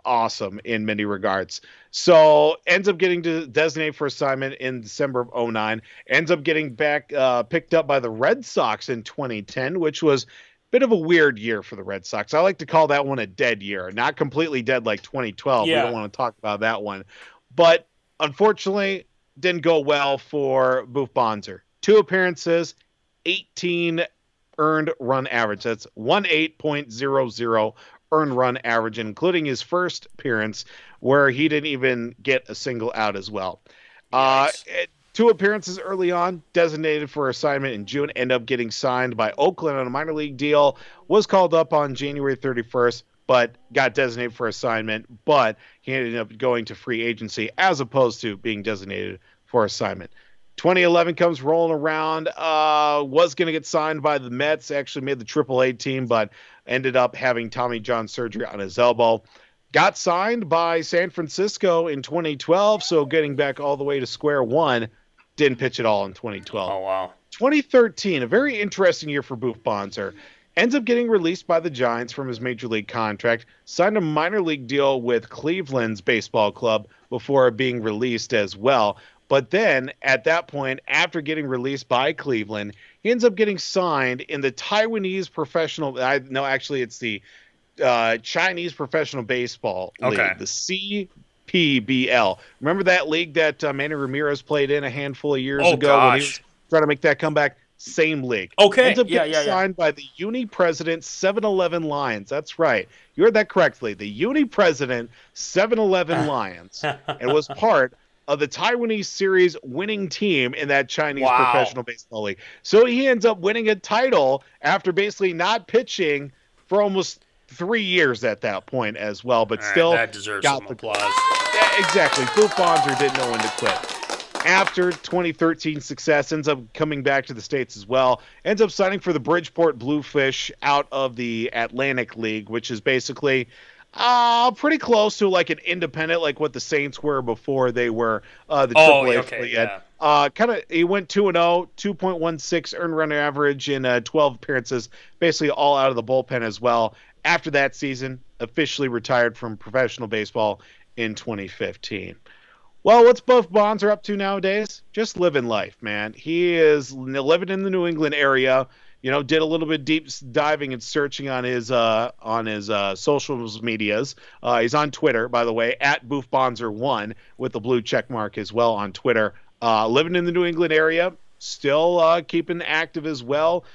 awesome in many regards. So ends up getting designated for assignment in December of 2009. Ends up getting back picked up by the Red Sox in 2010, which was a bit of a weird year for the Red Sox. I like to call that one a dead year. Not completely dead like 2012. Yeah. We don't want to talk about that one. But unfortunately, didn't go well for BoofBonser. 2 appearances, 18 earned run average. That's 18.00 earned run average, including his first appearance where he didn't even get a single out as well. Nice. 2 appearances early on, designated for assignment in June, end up getting signed by Oakland on a minor league deal, was called up on January 31st, but got designated for assignment, but he ended up going to free agency as opposed to being designated for assignment. 2011 comes rolling around, was going to get signed by the Mets, actually made the AAA team, but ended up having Tommy John surgery on his elbow. Got signed by San Francisco in 2012, so getting back all the way to square one, didn't pitch at all in 2012. Oh, wow. 2013, a very interesting year for BoofBonser. Ends up getting released by the Giants from his major league contract, signed a minor league deal with Cleveland's baseball club before being released as well. But then, at that point, after getting released by Cleveland, he ends up getting signed in the Taiwanese professional... it's the Chinese Professional Baseball League, the CPBL. Remember that league that Manny Ramirez played in a handful of years ago when he was trying to make that comeback? Same league. Okay, Ends up getting signed by the Uni-President 7-Eleven Lions. That's right. You heard that correctly. The Uni-President 7-Eleven Lions. And was part of the Taiwanese series winning team in that Chinese Professional Baseball League. So he ends up winning a title after basically not pitching for almost 3 years at that point as well, but still that deserves some applause. Yeah, exactly. BoofBonser didn't know when to quit. after 2013 success, ends up coming back to the States as well, ends up signing for the Bridgeport Bluefish out of the Atlantic League, which is basically pretty close to like an independent, like what the Saints were before they were the AAA affiliate. He went 2-0, 2.16 earned run average in 12 appearances, basically all out of the bullpen as well. After that season, officially retired from professional baseball in 2015. Well, what's BoofBonser up to nowadays? Just living life, man. He is living in the New England area. You know, did a little bit deep diving and searching on his social medias. He's on Twitter, by the way, at BoofBonser1 with the blue check mark as well on Twitter. Living in the New England area, still keeping active as well.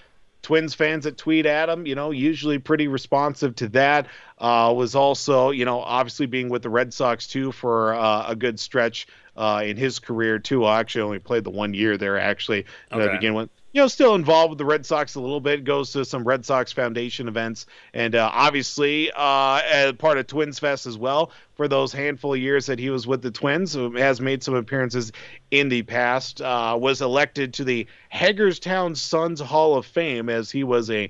Twins fans that tweet at him, you know, usually pretty responsive to that. Was also, you know, obviously being with the Red Sox too for a good stretch in his career too. I actually only played the 1 year there actually to begin with. You know, still involved with the Red Sox a little bit, goes to some Red Sox Foundation events, and obviously as part of Twins Fest as well for those handful of years that he was with the Twins. Has made some appearances in the past, was elected to the Hagerstown Suns Hall of Fame as he was a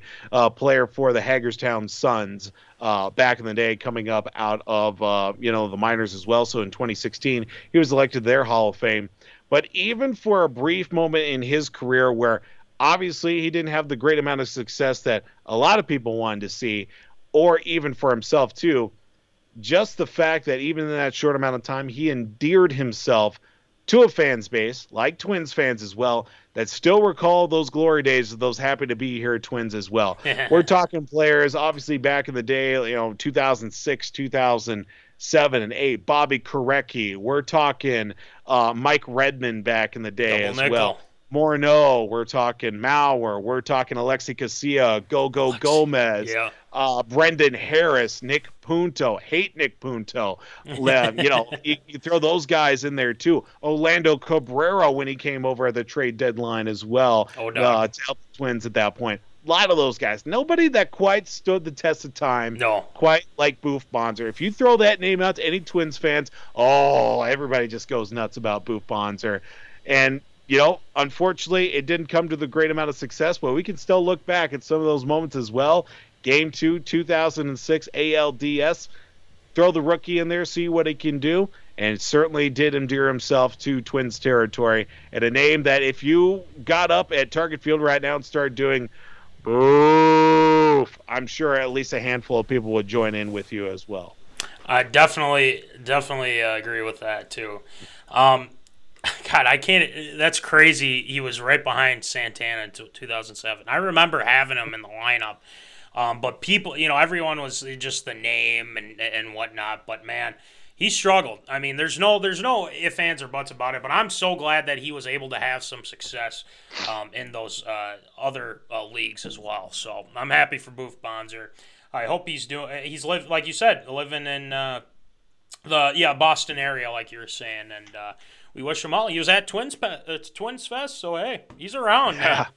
player for the Hagerstown Suns back in the day, coming up out of, the minors as well. So in 2016, he was elected to their Hall of Fame. But even for a brief moment in his career where obviously he didn't have the great amount of success that a lot of people wanted to see, or even for himself too, just the fact that even in that short amount of time, he endeared himself to a fans base, like Twins fans as well, that still recall those glory days of those happy to be here Twins as well. We're talking players, obviously back in the day, 2006, 2007 and 8, Bobby Korecki. We're talking Mike Redmond back in the day as well. Morneau, we're talking Mauer, we're talking Alexi Casilla, Gogo Gomez, Brendan Harris, Nick Punto, hate Nick Punto. You throw those guys in there too. Orlando Cabrera when he came over at the trade deadline as well to help the Twins at that point. A lot of those guys. Nobody that quite stood the test of time. No. Quite like BoofBonser. If you throw that name out to any Twins fans, everybody just goes nuts about BoofBonser. And unfortunately, it didn't come to the great amount of success, but we can still look back at some of those moments as well. Game 2, 2006 ALDS. Throw the rookie in there, see what he can do, and certainly did endear himself to Twins territory. And a name that if you got up at Target Field right now and started doing boof, I'm sure at least a handful of people would join in with you as well. I definitely agree with that too. God, I can't. That's crazy. He was right behind Santana until 2007. I remember having him in the lineup, but people, everyone was just the name and whatnot. But man, he struggled. I mean, there's no ifs, ands, or buts about it. But I'm so glad that he was able to have some success in those other leagues as well. So I'm happy for BoofBonser. I hope he's lived, like you said, living in the Boston area, like you were saying, and. We wish him all. He was at Twins Fest, so hey, he's around. Man.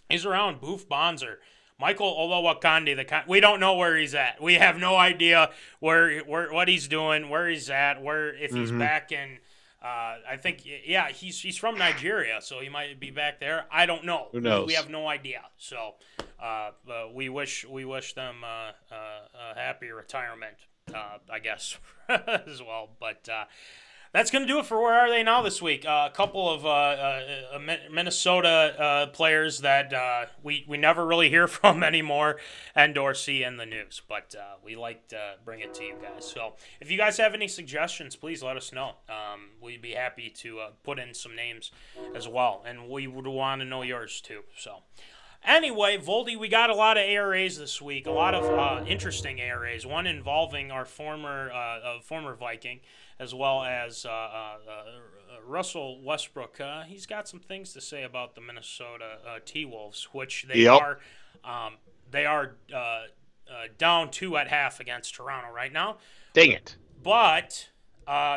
He's around. BoofBonser, MichaelOlowokandi. We don't know where he's at. We have no idea where what he's doing, where he's at, if he's back in. I think he's from Nigeria, so he might be back there. I don't know. Who knows? We have no idea. So we wish them a happy retirement, I guess, as well. But. That's going to do it for Where Are They Now this week. A couple of Minnesota players that we never really hear from anymore, and Dorsey in the news. But we like to bring it to you guys. So if you guys have any suggestions, please let us know. We'd be happy to put in some names as well. And we would want to know yours too. So anyway, Voldy, we got a lot of ARAs this week. A lot of interesting ARAs. One involving our former Viking, as well as Russell Westbrook. He's got some things to say about the Minnesota T-Wolves, which they are down 2 at half against Toronto right now. Dang it. But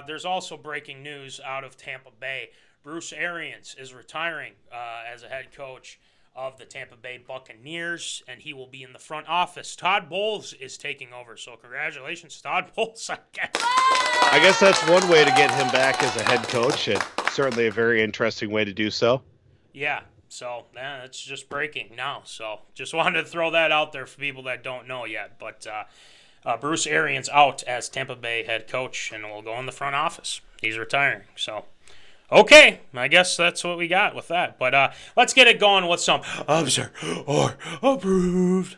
there's also breaking news out of Tampa Bay. Bruce Arians is retiring as a head coach of the Tampa Bay Buccaneers, and he will be in the front office. Todd Bowles is taking over, so congratulations, Todd Bowles, I guess. I guess that's one way to get him back as a head coach. It certainly a very interesting way to do so. Yeah. So that's just breaking now. So just wanted to throw that out there for people that don't know yet. But Bruce Arians out as Tampa Bay head coach and will go in the front office. He's retiring. So, okay, I guess that's what we got with that. But let's get it going with some Absurd or Approved.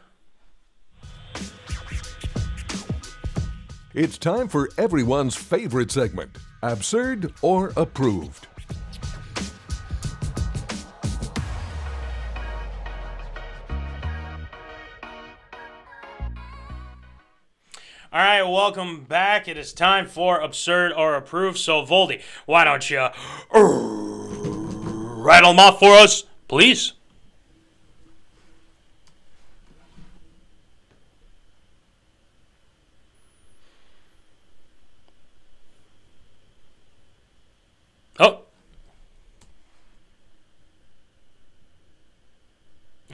It's time for everyone's favorite segment, Absurd or Approved. All right, welcome back. It is time for Absurd or Approved. So, Voldy, why don't you rattle them off for us, please? Oh.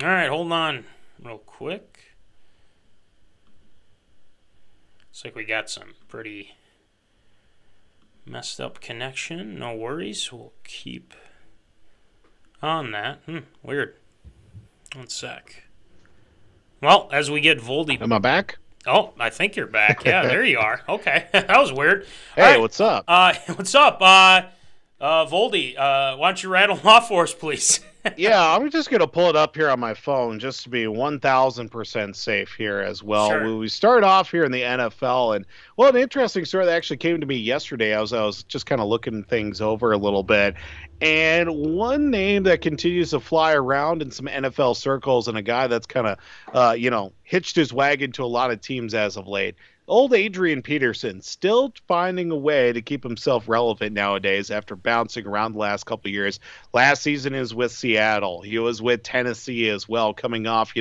All right, hold on real quick. Looks like we got some pretty messed up connection. No worries. We'll keep on that. Weird. One sec. Well, as we get Voldy. Am I back? Oh, I think you're back. Yeah, there you are. Okay. That was weird. Hey, right. What's up? What's up? Voldy, why don't you rattle them off for us, please? Yeah, I'm just going to pull it up here on my phone just to be 1,000% safe here as well. Sure. We start off here in the NFL, and well, an interesting story that actually came to me yesterday. I was just kind of looking things over a little bit, and one name that continues to fly around in some NFL circles, and a guy that's kind of, hitched his wagon to a lot of teams as of late. Old AdrianPeterson still finding a way to keep himself relevant nowadays after bouncing around the last couple of years. Last season is with Seattle. He was with Tennessee as well, coming off,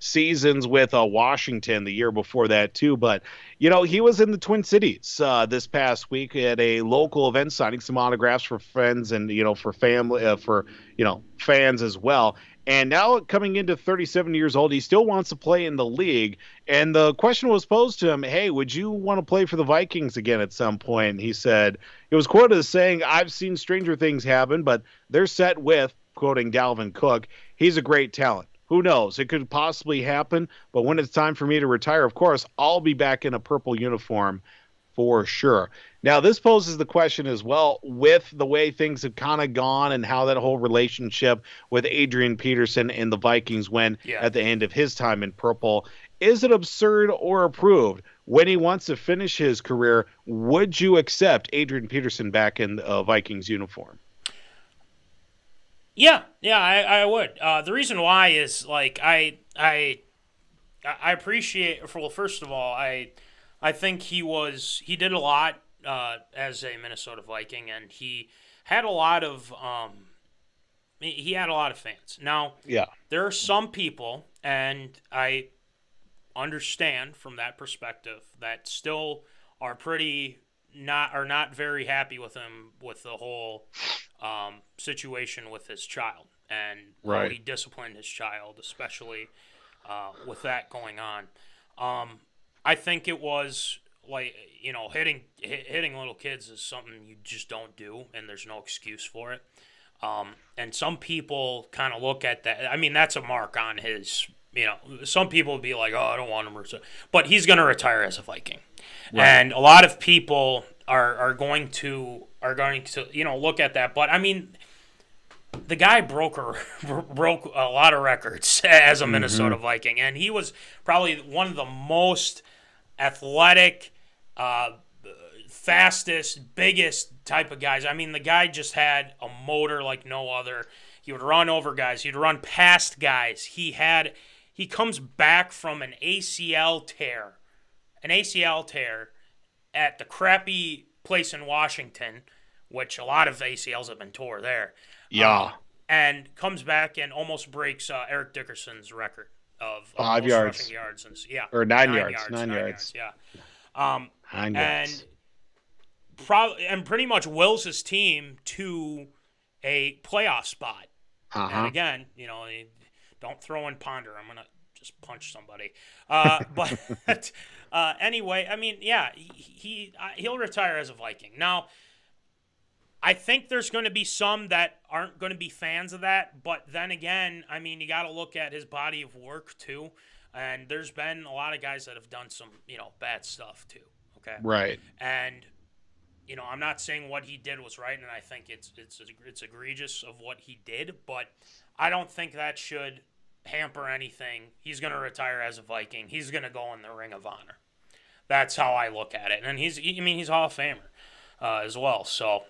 seasons with Washington the year before that too. But, he was in the Twin Cities this past week at a local event, signing some autographs for friends and, for family, fans as well. And now coming into 37 years old, he still wants to play in the league. And the question was posed to him, hey, would you want to play for the Vikings again at some point? And he said, it was quoted as saying, I've seen stranger things happen, but they're set with, quoting Dalvin Cook, he's a great talent. Who knows? It could possibly happen. But when it's time for me to retire, of course, I'll be back in a purple uniform for sure. Now, this poses the question as well with the way things have kind of gone and how that whole relationship with AdrianPeterson and the Vikings went at the end of his time in purple. Is it absurd or approved? When he wants to finish his career, would you accept AdrianPeterson back in the Vikings uniform? Yeah, I would. The reason why is I appreciate. Well, first of all, I think he did a lot as a Minnesota Viking, and he had a lot of fans. Now, there are some people, and I understand from that perspective, that still are not very happy with him with the whole situation with his child and how he disciplined his child, especially with that going on. I think it was hitting little kids is something you just don't do, and there's no excuse for it. And some people kind of look at that. I mean, that's a mark on his. Some people would be like, "Oh, I don't want him to retire," but he's going to retire as a Viking, and a lot of people are going to look at that. But I mean, the guy broke a lot of records as a Minnesota Viking, and he was probably one of the most athletic, fastest, biggest type of guys. I mean, the guy just had a motor like no other. He would run over guys. He'd run past guys. He comes back from an ACL tear at the crappy place in Washington, which a lot of ACLs have been tore there. Yeah. And comes back and almost breaks Eric Dickerson's record of 5 yards. Rushing yards. Or 9 yards. 9 yards. Yeah. 9 yards. And pretty much wills his team to a playoff spot. And again, don't throw in Ponder. I'm gonna just punch somebody. But anyway, I mean, he'll retire as a Viking. Now, I think there's going to be some that aren't going to be fans of that, but then again, I mean, you got to look at his body of work too, and there's been a lot of guys that have done some, bad stuff too. Okay, Right. and I'm not saying what he did was right, and I think it's egregious of what he did, but I don't think that should hamper anything. He's going to retire as a Viking. He's going to go in the Ring of Honor. That's how I look at it, and he's Hall of Famer. As well. So,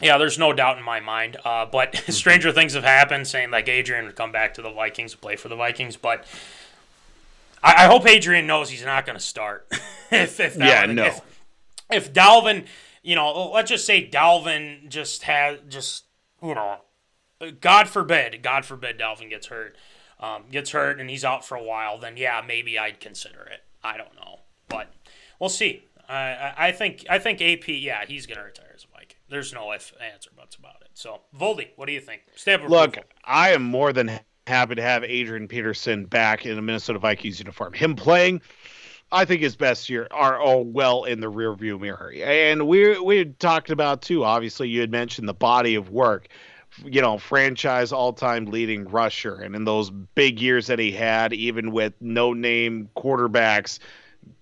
there's no doubt in my mind. But stranger things have happened, saying like Adrian would come back to the Vikings, play for the Vikings. But I hope Adrian knows he's not going to start. If Dalvin, let's just say Dalvin God forbid Dalvin gets hurt and he's out for a while, then yeah, maybe I'd consider it. I don't know, but we'll see. I think AP, yeah, he's going to retire as a Viking. There's no ifs, ands, or buts about it. So, Voldy, what do you think? Look, I am more than happy to have AdrianPeterson back in a Minnesota Vikings uniform. Him playing, I think his best year are all well in the rearview mirror. And we had talked about, too, obviously you had mentioned the body of work. Franchise all-time leading rusher. And in those big years that he had, even with no-name quarterbacks,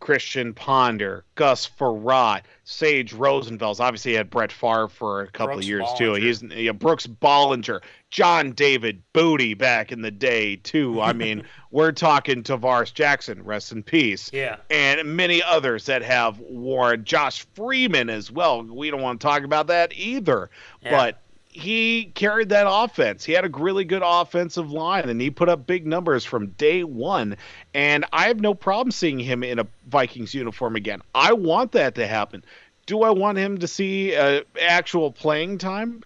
Christian Ponder, Gus Frerotte, Sage Rosenfels. Obviously, he had Brett Favre for a couple of years, too. He's Brooks Bollinger, John David Booty back in the day, too. I mean, we're talking Tavares Jackson, rest in peace. Yeah. And many others that have worn. Josh Freeman as well. We don't want to talk about that either. Yeah. But he carried that offense. He had a really good offensive line, and he put up big numbers from day one. And I have no problem seeing him in a Vikings uniform again. I want that to happen. Do I want him to see actual playing time?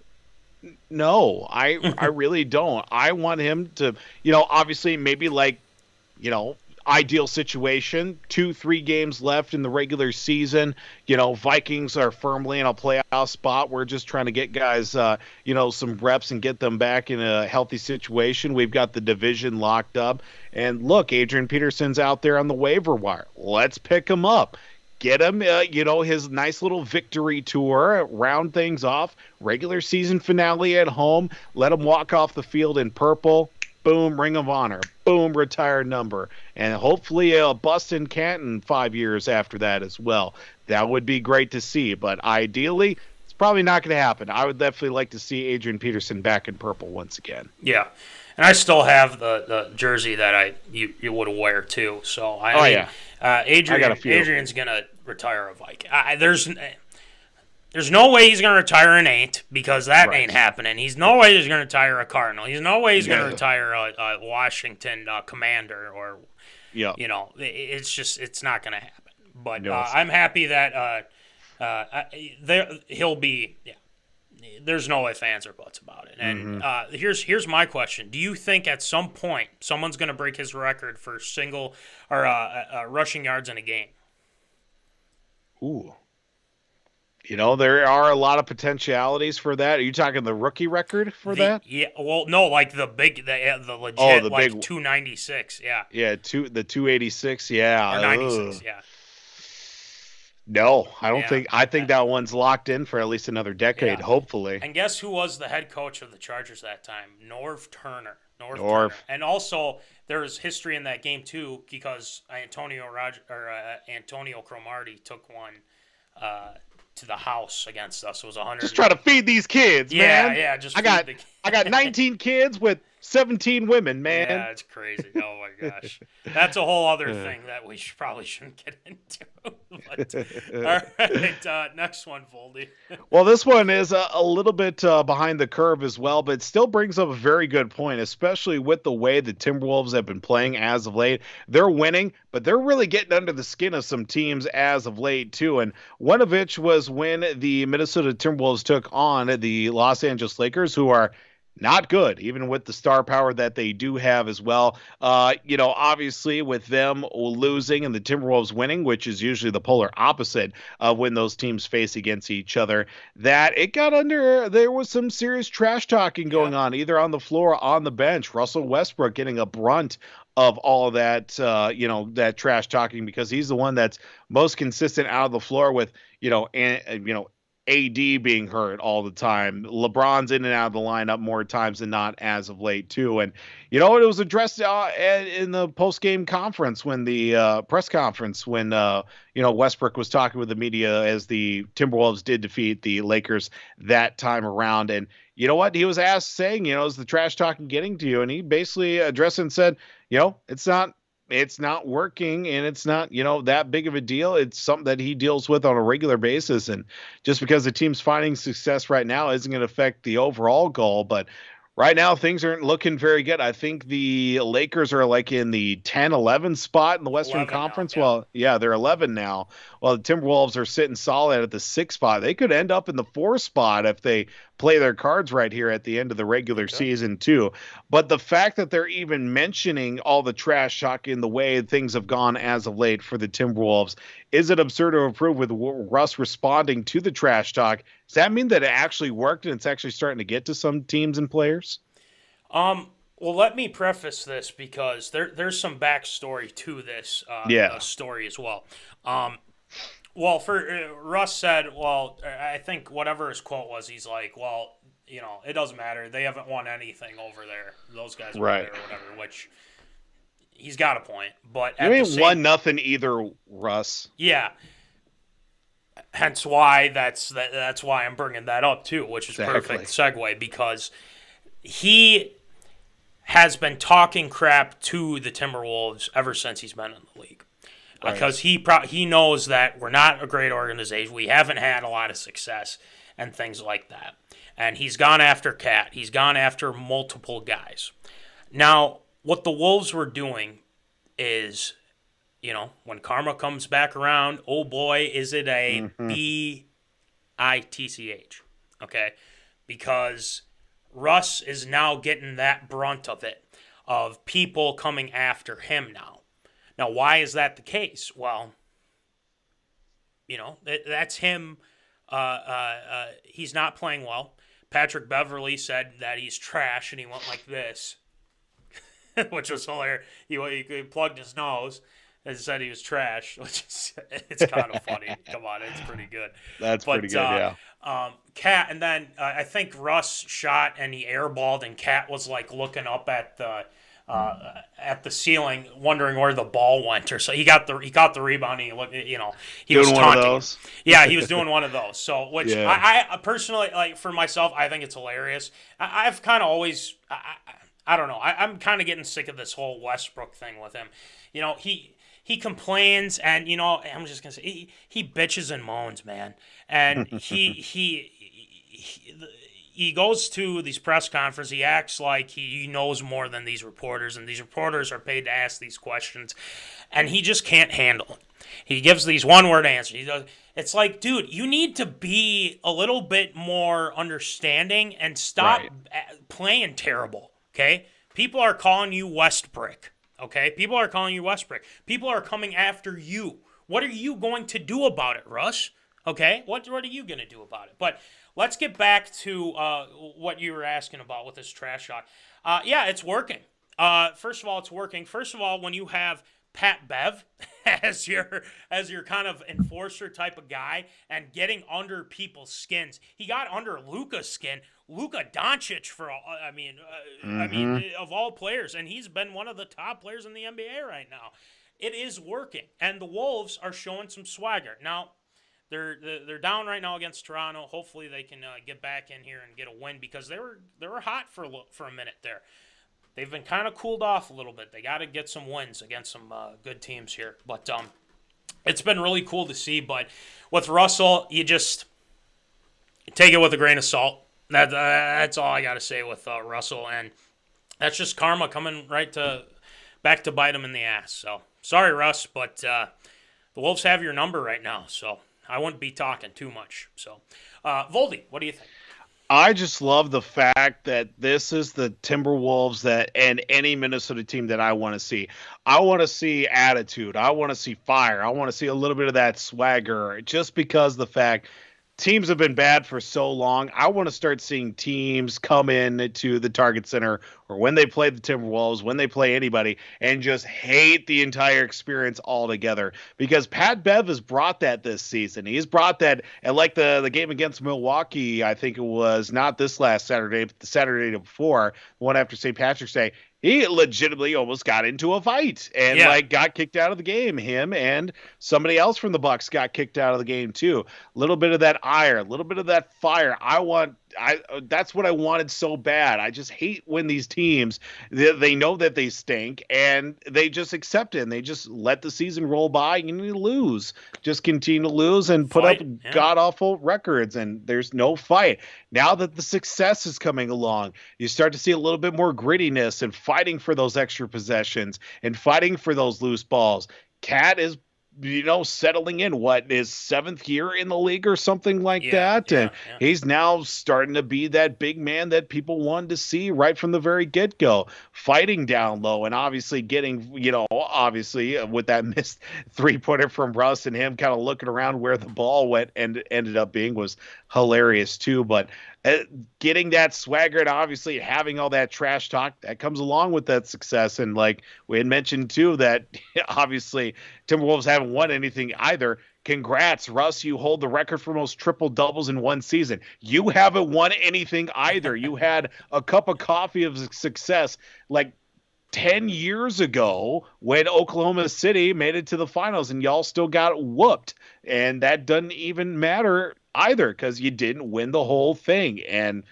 No, I really don't. I want him to, obviously maybe ideal situation, 2-3 games left in the regular season. Vikings are firmly in a playoff spot. We're just trying to get guys, some reps and get them back in a healthy situation. We've got the division locked up. And look, AdrianPeterson's out there on the waiver wire. Let's pick him up. Get him, his nice little victory tour, round things off, regular season finale at home. Let him walk off the field in purple. Boom, Ring of Honor. Boom, retired number. And hopefully a bust in Canton 5 years after that as well. That would be great to see. But ideally, it's probably not going to happen. I would definitely like to see Adrian Peterson back in purple once again. Yeah. And I still have the jersey that you would wear too. So Adrian's going to retire a Viking. There's no way he's going to retire an Ain't, because that ain't happening. He's no way he's going to retire a Cardinal. He's no way he's going to retire a Washington Commander or, it's not going to happen. But I'm happy that he'll be, there's no ifs, ands, or buts about it. And here's my question. Do you think at some point someone's going to break his record for single or rushing yards in a game? Ooh. There are a lot of potentialities for that. Are you talking the rookie record for that? Yeah, well, no, like the legit, big 296, yeah. Yeah, the 286, yeah. Or 96, yeah. No, I don't think. I think that one's locked in for at least another decade, hopefully. And guess who was the head coach of the Chargers that time? Norv Turner. Turner. And also, there's history in that game too, because Antonio Cromartie took one to the house against us. It was 100. Just trying to feed these kids, man. Yeah. I got 19 kids with 17 women, man. Yeah, it's crazy. Oh my gosh, that's a whole other thing that we probably shouldn't get into. But, all right, next one, Voldy. Well, this one is a little bit behind the curve as well, but still brings up a very good point, especially with the way the Timberwolves have been playing as of late. They're winning, but they're really getting under the skin of some teams as of late too. And one of which was when the Minnesota Timberwolves took on the Los Angeles Lakers, who are not good, even with the star power that they do have as well. Obviously with them losing and the Timberwolves winning, which is usually the polar opposite of when those teams face against each other, that it got there was some serious trash talking going on, either on the floor or on the bench. Russell Westbrook getting a brunt of all of that, that trash talking, because he's the one that's most consistent out of the floor with, AD being hurt all the time. LeBron's in and out of the lineup more times than not as of late too. And it was addressed in the post-game conference when the press conference when Westbrook was talking with the media as the Timberwolves did defeat the Lakers that time around. And you know what? He was asked saying, is the trash talking getting to you? And he basically addressed it and said, it's not working, and it's not, that big of a deal. It's something that he deals with on a regular basis. And just because the team's finding success right now isn't going to affect the overall goal. But right now, things aren't looking very good. I think the Lakers are like in the 10-11 spot in the Western Conference. Now, yeah. Well, they're 11 now. Well, the Timberwolves are sitting solid at the 6th spot. They could end up in the 4th spot if they play their cards right here at the end of the regular season too. But the fact that they're even mentioning all the trash talk in the way things have gone as of late for the Timberwolves, is it absurd to approve with Russ responding to the trash talk? Does that mean that it actually worked and it's actually starting to get to some teams and players? Well, let me preface this because there's some backstory to this story as well. Well, Russ said, I think whatever his quote was, he's like, it doesn't matter. They haven't won anything over there. Those guys were there or whatever, which he's got a point. But you ain't won nothing either, Russ. Yeah. Hence why that's why I'm bringing that up too, which is perfect segue because he has been talking crap to the Timberwolves ever since he's been in the league. Because he knows that we're not a great organization. We haven't had a lot of success and things like that. And he's gone after Cat. He's gone after multiple guys. Now, what the Wolves were doing is, when karma comes back around, oh boy, is it a bitch, okay? Because Russ is now getting that brunt of it, of people coming after him now. Now, why is that the case? Well, that's him. He's not playing well. Patrick Beverley said that he's trash, and he went like this, which was hilarious. He plugged his nose and said he was trash, which is it's kind of funny. Come on, it's pretty good. That's pretty good, yeah. Cat, and then I think Russ shot and he airballed, and Cat was like looking up at the ceiling, wondering where the ball went, or so he got the rebound. And he was taunting. Yeah, he was doing one of those. So, which I personally for myself, I think it's hilarious. I've kind of always, I don't know, I'm kind of getting sick of this whole Westbrook thing with him. He complains, and I'm just gonna say he bitches and moans, man, and he goes to these press conferences. He acts like he knows more than these reporters, and these reporters are paid to ask these questions, and he just can't handle it. He gives these one-word answers. It's like, dude, you need to be a little bit more understanding and stop playing terrible, okay? People are calling you Westbrook, okay? People are calling you Westbrook. People are coming after you. What are you going to do about it, Russ? Okay? What are you going to do about it? But let's get back to what you were asking about with this trash talk. Yeah, it's working. First of all, it's working. First of all, when you have Pat Bev as your kind of enforcer type of guy and getting under people's skins, he got under Luka's skin. Luka Doncic of all players, and he's been one of the top players in the NBA right now. It is working, and the Wolves are showing some swagger now. They're down right now against Toronto. Hopefully they can get back in here and get a win because they were hot for a minute there. They've been kind of cooled off a little bit. They got to get some wins against some good teams here. But it's been really cool to see. But with Russell, you just take it with a grain of salt. That's all I got to say with Russell, and that's just karma coming back to bite him in the ass. So sorry, Russ, but the Wolves have your number right now. So I wouldn't be talking too much. So, Voldy, what do you think? I just love the fact that this is the Timberwolves and any Minnesota team that I want to see. I want to see attitude. I want to see fire. I want to see a little bit of that swagger just because the fact teams have been bad for so long. I want to start seeing teams come in to the Target Center or when they play the Timberwolves, when they play anybody, and just hate the entire experience altogether. Because Pat Bev has brought that this season. He's brought that, and like the game against Milwaukee, I think it was not this last Saturday, but the Saturday before, the one after St. Patrick's Day, he legitimately almost got into a fight and got kicked out of the game. Him and somebody else from the Bucks got kicked out of the game too. A little bit of that ire, a little bit of that fire. That's what I wanted so bad. I just hate when these teams, they know that they stink and they just accept it and they just let the season roll by and you lose. Just continue to lose and put up god-awful records, and there's no fight. Now that the success is coming along, you start to see a little bit more grittiness and fighting for those extra possessions and fighting for those loose balls. Cat is settling in his 7th year in the league or something like that. And he's now starting to be that big man that people wanted to see right from the very get-go, fighting down low and obviously getting, with that missed 3-pointer from Russ and him kind of looking around where the ball went and ended up being was hilarious too. But getting that swagger and obviously having all that trash talk that comes along with that success. And like we had mentioned too, that obviously Timberwolves haven't won anything either. Congrats, Russ. You hold the record for most triple doubles in one season. You haven't won anything either. You had a cup of coffee of success like 10 years ago when Oklahoma City made it to the finals and y'all still got whooped. And that doesn't even matter either because you didn't win the whole thing. And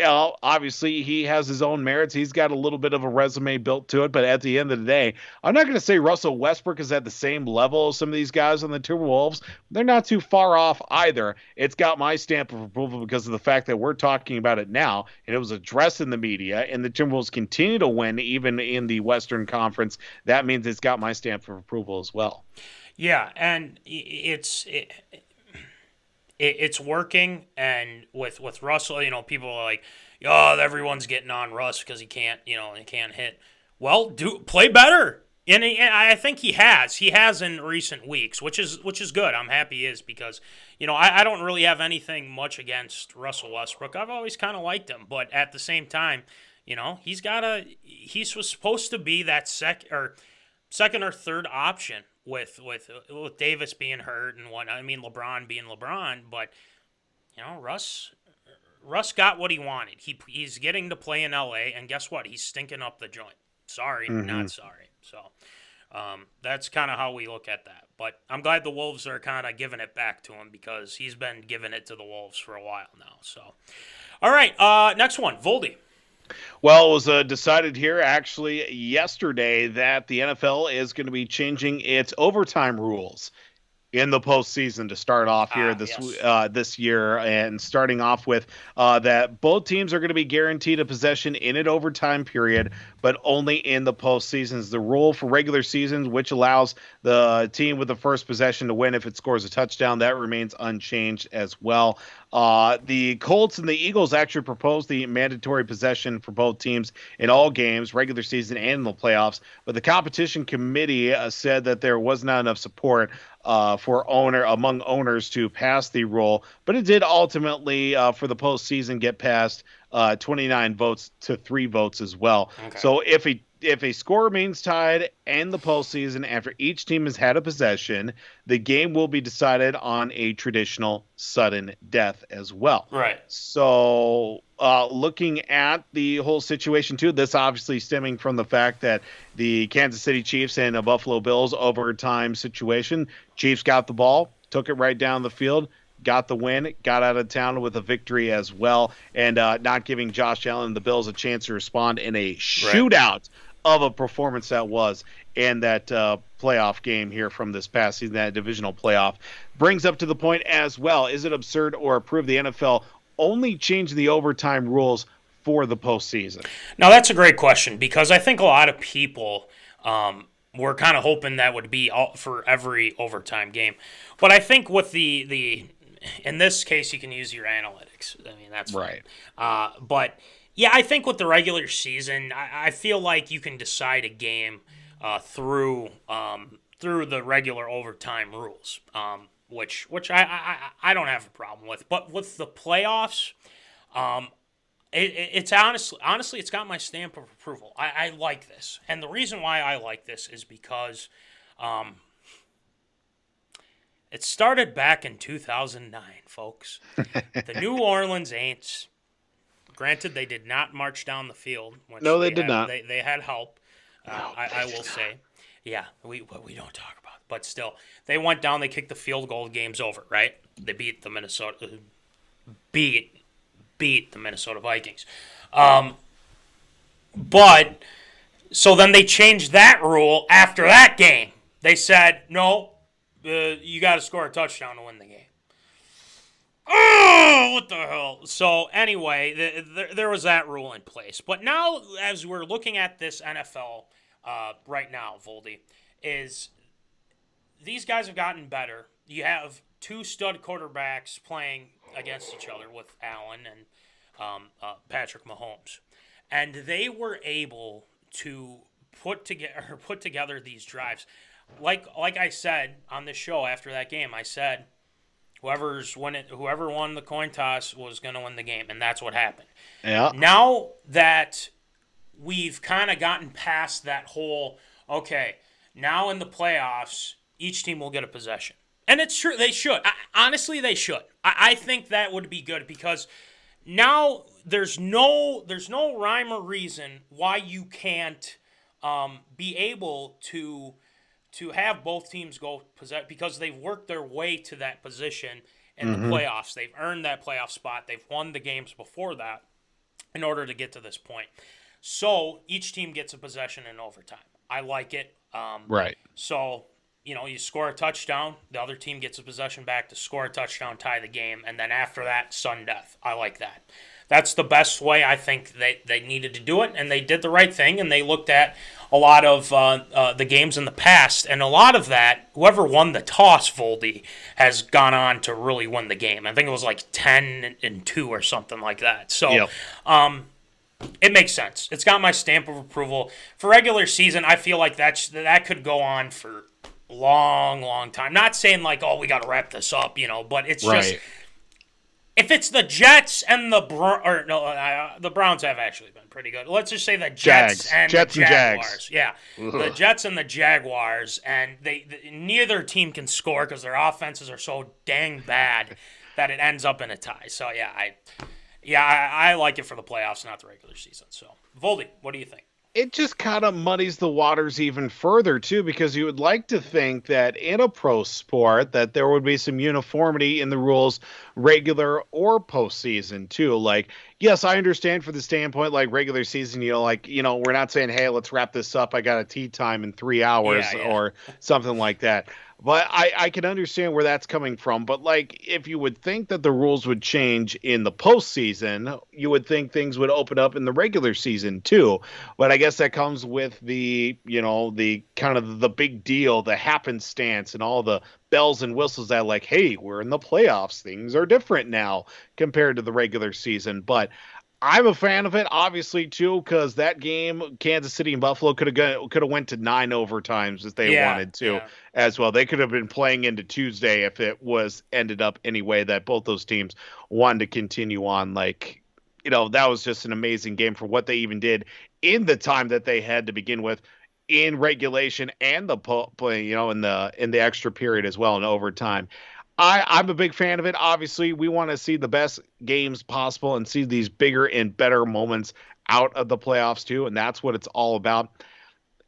obviously he has his own merits. He's got a little bit of a resume built to it, but at the end of the day, I'm not going to say Russell Westbrook is at the same level as some of these guys on the Timberwolves. They're not too far off either. It's got my stamp of approval because of the fact that we're talking about it now, and it was addressed in the media, and the Timberwolves continue to win even in the Western Conference. That means it's got my stamp of approval as well. Yeah, and it's working, and with Russell, people are like, oh, everyone's getting on Russ because he can't hit. Well, play better, and I think he has in recent weeks, which is good. I'm happy he is because I don't really have anything much against Russell Westbrook. I've always kind of liked him, but at the same time, he's supposed to be that second or third option. With Davis being hurt and LeBron being LeBron, but Russ got what he wanted. He's getting to play in LA, and guess what? He's stinking up the joint. Sorry, not sorry. So that's kind of how we look at that. But I'm glad the Wolves are kind of giving it back to him because he's been giving it to the Wolves for a while now. So, all right, next one, Voldy. Well, it was decided here actually yesterday that the NFL is going to be changing its overtime rules in the postseason to start off here this year, and starting off with that both teams are going to be guaranteed a possession in an overtime period, but only in the postseasons. The rule for regular seasons, which allows the team with the first possession to win if it scores a touchdown, that remains unchanged as well. The Colts and the Eagles actually proposed the mandatory possession for both teams in all games, regular season and in the playoffs, but the competition committee said that there was not enough support among owners to pass the rule, but it did ultimately for the postseason get passed 29 votes to 3 votes as well. Okay. So if a score remains tied in the postseason after each team has had a possession, the game will be decided on a traditional sudden death as well. Right. So looking at the whole situation too, this obviously stemming from the fact that the Kansas City Chiefs and the Buffalo Bills overtime situation, Chiefs got the ball, took it right down the field, got the win, got out of town with a victory as well, and not giving Josh Allen and the Bills a chance to respond in a shootout of a performance that was in that playoff game here from this past season, that divisional playoff. Brings up to the point as well, is it absurd or approved the NFL only change the overtime rules for the postseason? Now, that's a great question because I think a lot of people were kind of hoping that would be for every overtime game. But I think with the in this case, you can use your analytics. I mean, that's right. But yeah, I think with the regular season, I feel like you can decide a game through the regular overtime rules. which I don't have a problem with. But with the playoffs, it's honestly it's got my stamp of approval. I like this, and the reason why I like this is because it started back in 2009, folks. The New Orleans Aints. Granted, they did not march down the field. No, they did not. They had help. I will say, yeah, we don't talk about it, but still, they went down. They kicked the field goal. Game's over, right? They beat the Minnesota Vikings. But so then they changed that rule after that game. They said no, you got to score a touchdown to win the game. Oh, what the hell? So anyway, there was that rule in place. But now, as we're looking at this NFL right now, Voldy, is these guys have gotten better. You have two stud quarterbacks playing against each other with Allen and Patrick Mahomes, and they were able to put together these drives. Like I said on the show after that game, I said, whoever won the coin toss was going to win the game, and that's what happened. Yeah. Now that we've kind of gotten past that whole, okay, now in the playoffs, each team will get a possession. And it's true, they should. Honestly, they should. I think that would be good because now there's no rhyme or reason why you can't be able to have both teams go possess because they've worked their way to that position in the playoffs. They've earned that playoff spot. They've won the games before that in order to get to this point. So each team gets a possession in overtime. I like it. Right. So, you score a touchdown, the other team gets a possession back to score a touchdown, tie the game, and then after that, sudden death. I like that. That's the best way I think they needed to do it, and they did the right thing, and they looked at a lot of the games in the past, and a lot of that, whoever won the toss, Voldy, has gone on to really win the game. I think it was like 10-2 or something like that. So, yep. It makes sense. It's got my stamp of approval. For regular season, I feel like that could go on for a long, long time. Not saying like, oh, we got to wrap this up, but it's right. just... If it's the Jets and the Browns have actually been pretty good. Let's just say the Jets and the Jaguars. Yeah, the Jets and the Jaguars, and neither team can score because their offenses are so dang bad that it ends up in a tie. So I like it for the playoffs, not the regular season. So Voldy, what do you think? It just kind of muddies the waters even further, too, because you would like to think that in a pro sport that there would be some uniformity in the rules, regular or postseason, too. Like, yes, I understand for the standpoint, like regular season, we're not saying, hey, let's wrap this up. I got a tea time in 3 hours or something like that. But I can understand where that's coming from. But, like, if you would think that the rules would change in the postseason, you would think things would open up in the regular season, too. But I guess that comes with the kind of the big deal, the happenstance and all the bells and whistles that, like, hey, we're in the playoffs. Things are different now compared to the regular season. But I'm a fan of it, obviously, too, because that game, Kansas City and Buffalo, could have went to 9 overtimes if they wanted to as well. They could have been playing into Tuesday if it was ended up anyway that both those teams wanted to continue on. Like, that was just an amazing game for what they even did in the time that they had to begin with in regulation and the play, in the extra period as well in overtime. I'm a big fan of it. Obviously, we want to see the best games possible and see these bigger and better moments out of the playoffs too, and that's what it's all about.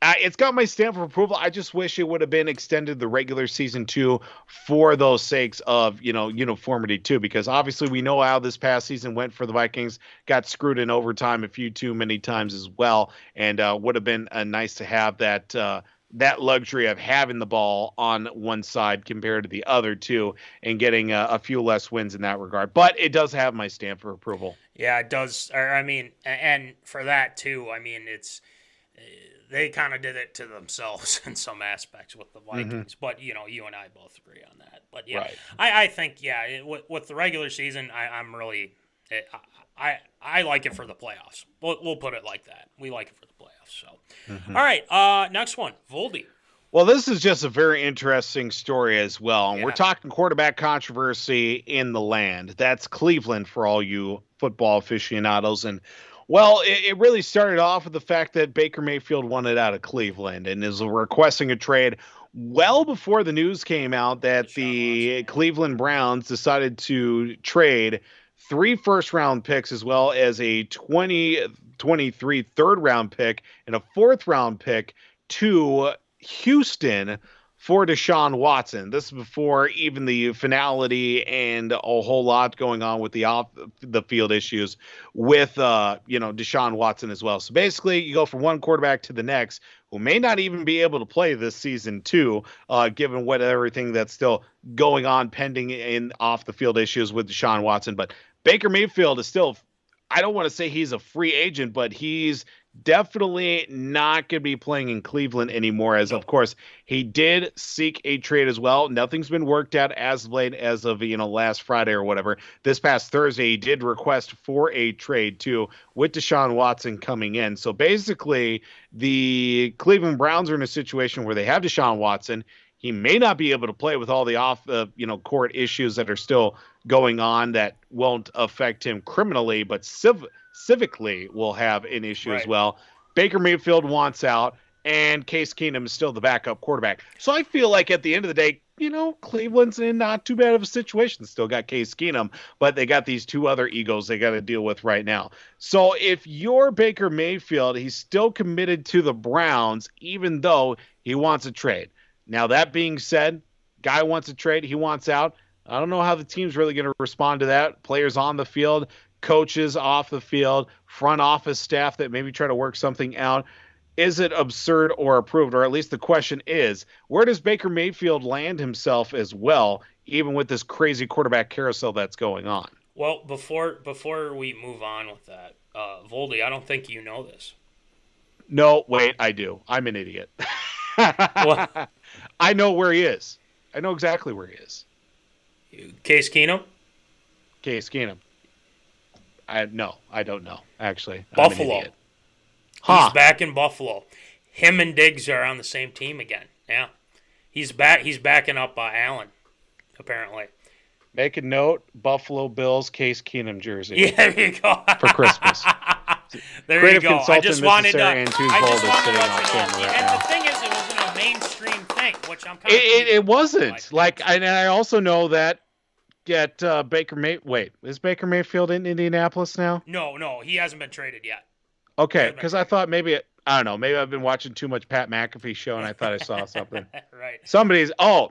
It's got my stamp of approval. I just wish it would have been extended the regular season too for those sakes of, uniformity too, because obviously we know how this past season went for the Vikings, got screwed in overtime a few too many times as well, and would have been nice to have that luxury of having the ball on one side compared to the other two and getting a few less wins in that regard. But it does have my stamp of approval. Yeah, it does. And for that too, it's they kind of did it to themselves in some aspects with the Vikings. But, you and I both agree on that. But, yeah, right. I think, with the regular season, I'm really I like it for the playoffs. We'll put it like that. We like it for the playoffs. So, All right, next one, Voldy. Well, this is just a very interesting story as well. And we're talking quarterback controversy in the land. That's Cleveland for all you football aficionados. And, well, it really started off with the fact that Baker Mayfield wanted out of Cleveland and is requesting a trade well before the news came out that the Cleveland Browns decided to trade 3 first-round picks as well as a 2023 third-round pick and a fourth-round pick to Houston for Deshaun Watson. This is before even the finality and a whole lot going on with the off the field issues with Deshaun Watson as well. So basically you go from one quarterback to the next who may not even be able to play this season too, given what everything that's still going on pending in off the field issues with Deshaun Watson. But Baker Mayfield is still, I don't want to say he's a free agent, but he's definitely not going to be playing in Cleveland anymore, as of course he did seek a trade as well. Nothing's been worked out as late as of last Friday or whatever. This past Thursday he did request for a trade too, with Deshaun Watson coming in. So basically the Cleveland Browns are in a situation where they have Deshaun Watson. He may not be able to play with all the off court issues that are still going on that won't affect him criminally, but civically will have an issue as well. Baker Mayfield wants out, and Case Keenum is still the backup quarterback. So I feel like at the end of the day, Cleveland's in not too bad of a situation. Still got Case Keenum, but they got these 2 other egos they got to deal with right now. So if you're Baker Mayfield, he's still committed to the Browns, even though he wants a trade. Now, that being said, guy wants a trade, he wants out. I don't know how the team's really going to respond to that. Players on the field, coaches off the field, front office staff that maybe try to work something out. Is it absurd or approved? Or at least the question is, where does Baker Mayfield land himself as well, even with this crazy quarterback carousel that's going on? Well, before we move on with that, Voldy, I don't think you know this. No, wait, I do. I'm an idiot. What? I know where he is. I know exactly where he is. Case Keenum? Case Keenum. I don't know, actually. Buffalo. He's back in Buffalo. Him and Diggs are on the same team again. Yeah. He's back. He's backing up Allen, apparently. Make a note, Buffalo Bills Case Keenum jersey. Yeah, there you go. For Christmas. There Creative you go. I just wanted to. And the thing is, it wasn't a mainstream thing, which I'm kind of. It wasn't. And I also know that Baker Mayfield. Is Baker Mayfield in Indianapolis now? No, he hasn't been traded yet. Okay, because I thought maybe maybe I've been watching too much Pat McAfee show and I thought I saw something. Right.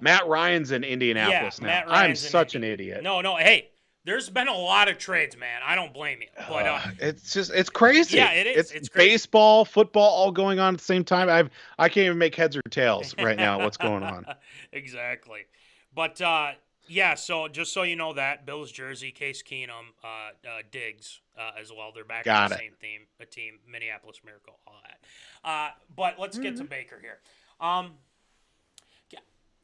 Matt Ryan's in Indianapolis now. I'm such an idiot. No, hey, there's been a lot of trades, man. I don't blame you. But it's crazy. Yeah, it is. It's crazy. Baseball, football, all going on at the same time. I can't even make heads or tails right now. What's going on? Exactly. But yeah. So just so you know that Bills jersey, Case Keenum, Diggs as well. They're back on the same team, Minneapolis Miracle, all that. But let's get to Baker here. I'm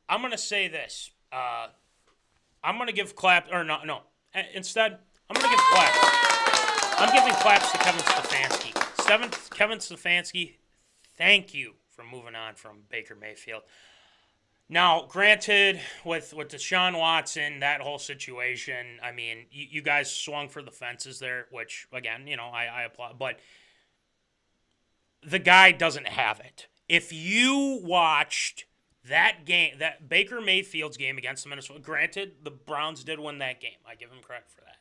gonna say this. I'm gonna give claps or no. Instead, I'm going to give claps. I'm giving claps to Kevin Stefanski. Kevin Stefanski, thank you for moving on from Baker Mayfield. Now, granted, with Deshaun Watson, that whole situation, I mean, you guys swung for the fences there, which, again, I applaud. But the guy doesn't have it. If you watched that game, that Baker Mayfield's game against the Minnesota, granted, the Browns did win that game. I give him credit for that.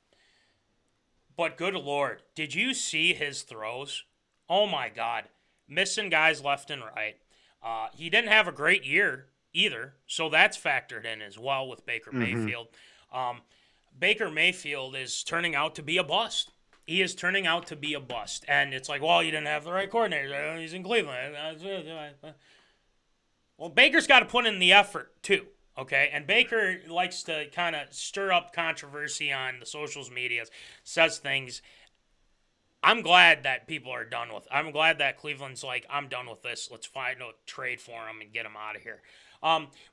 But good Lord, did you see his throws? Oh my God. Missing guys left and right. He didn't have a great year either, so that's factored in as well with Baker Mayfield. Baker Mayfield is turning out to be a bust. He is turning out to be a bust. And it's like, well, you didn't have the right coordinator. He's in Cleveland. Well, Baker's got to put in the effort, too, okay? And Baker likes to kind of stir up controversy on the social medias, says things. I'm glad that people are done with it. I'm glad that Cleveland's like, I'm done with this. Let's find a trade for him and get him out of here.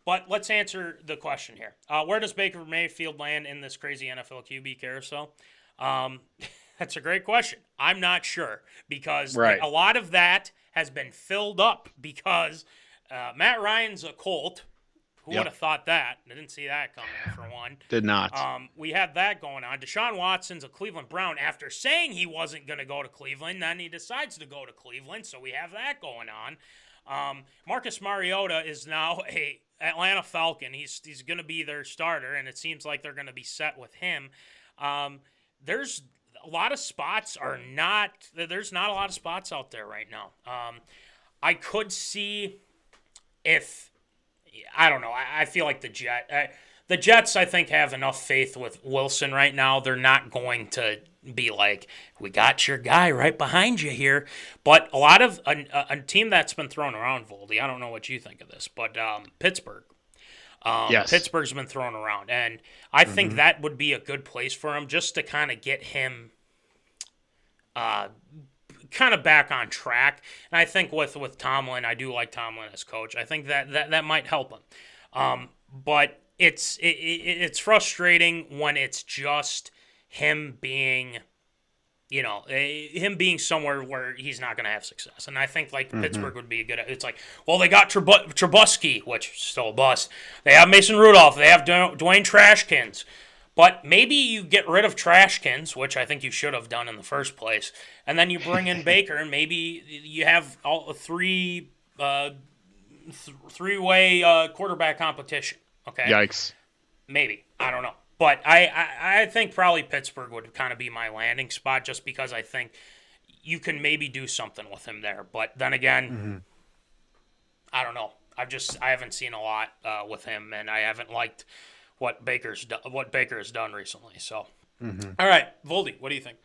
But let's answer the question here. Where does Baker Mayfield land in this crazy NFL QB carousel? That's a great question. I'm not sure because a lot of that has been filled up because Matt Ryan's a Colt. Who Yep. would have thought that? I didn't see that coming, for one. Did not. We had that going on. Deshaun Watson's a Cleveland Brown. After saying he wasn't going to go to Cleveland, then he decides to go to Cleveland, so we have that going on. Marcus Mariota is now a Atlanta Falcon. He's going to be their starter, and it seems like they're going to be set with him. There's a lot of spots there's not a lot of spots out there right now. I could see if, I don't know, I feel like the Jets, I think, have enough faith with Wilson right now. They're not going to be like, we got your guy right behind you here. But a lot of a team that's been thrown around, Voldy, I don't know what you think of this, but Pittsburgh. Yes. Pittsburgh's been thrown around, and I think that would be a good place for him just to kind of get him kind of back on track. And I think with Tomlin, I do like Tomlin as coach. I think that might help him. But it's frustrating when it's just him being, him being somewhere where he's not going to have success. And I think Pittsburgh would be a good. It's like, well, they got Trubisky, which is still a bust. They have Mason Rudolph. They have Dwayne Trashkins. But maybe you get rid of Trashkins, which I think you should have done in the first place, and then you bring in Baker, and maybe you have all three-way quarterback competition. Okay. Yikes. Maybe. I don't know. But I think probably Pittsburgh would kind of be my landing spot just because I think you can maybe do something with him there. But then again, I don't know. I haven't seen a lot with him, and I haven't liked what Baker has done recently. So, All right, Voldy, what do you think?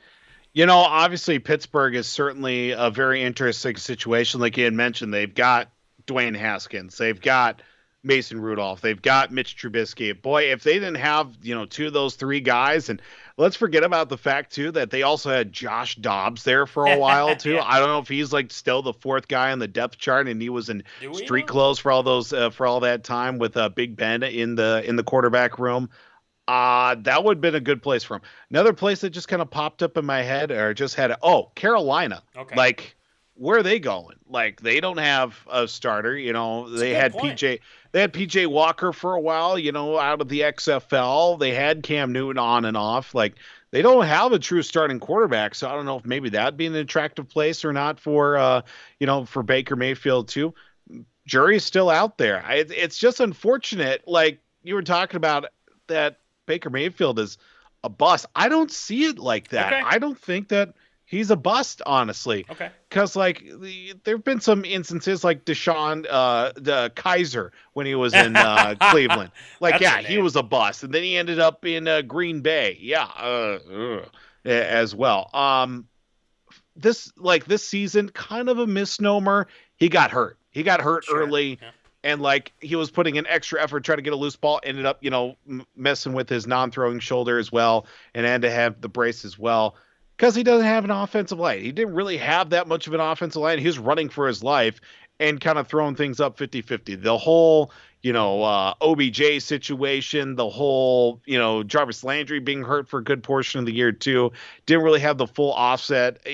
Obviously Pittsburgh is certainly a very interesting situation. Like you had mentioned, they've got Dwayne Haskins. They've got Mason Rudolph. They've got Mitch Trubisky. Boy, if they didn't have, two of those three guys, and let's forget about the fact too that they also had Josh Dobbs there for a while too. Yeah. I don't know if he's still the fourth guy on the depth chart, and he was in street clothes for all that time with Big Ben in the quarterback room. That would have been a good place for him. Another place that just kind of popped up in my head, or just had Carolina. Okay. Where are they going? They don't have a starter. They had PJ Walker for a while, out of the XFL. They had Cam Newton on and off. They don't have a true starting quarterback. So I don't know if maybe that'd be an attractive place or not for, for Baker Mayfield too. Jury's still out there. It's just unfortunate. Like you were talking about, that Baker Mayfield is a bust. I don't see it like that. Okay. I don't think that he's a bust, honestly. Okay. Because there have been some instances like Deshaun Kaiser when he was in Cleveland. He was a bust, and then he ended up in Green Bay. As well. This season, kind of a misnomer. He got hurt. Early. Yeah. And he was putting in extra effort trying to get a loose ball, ended up, messing with his non-throwing shoulder as well, and had to have the brace as well. Because he doesn't have an offensive line. He didn't really have that much of an offensive line. He was running for his life and kind of throwing things up 50-50. The whole, OBJ situation, the whole, Jarvis Landry being hurt for a good portion of the year too. Didn't really have the full offset.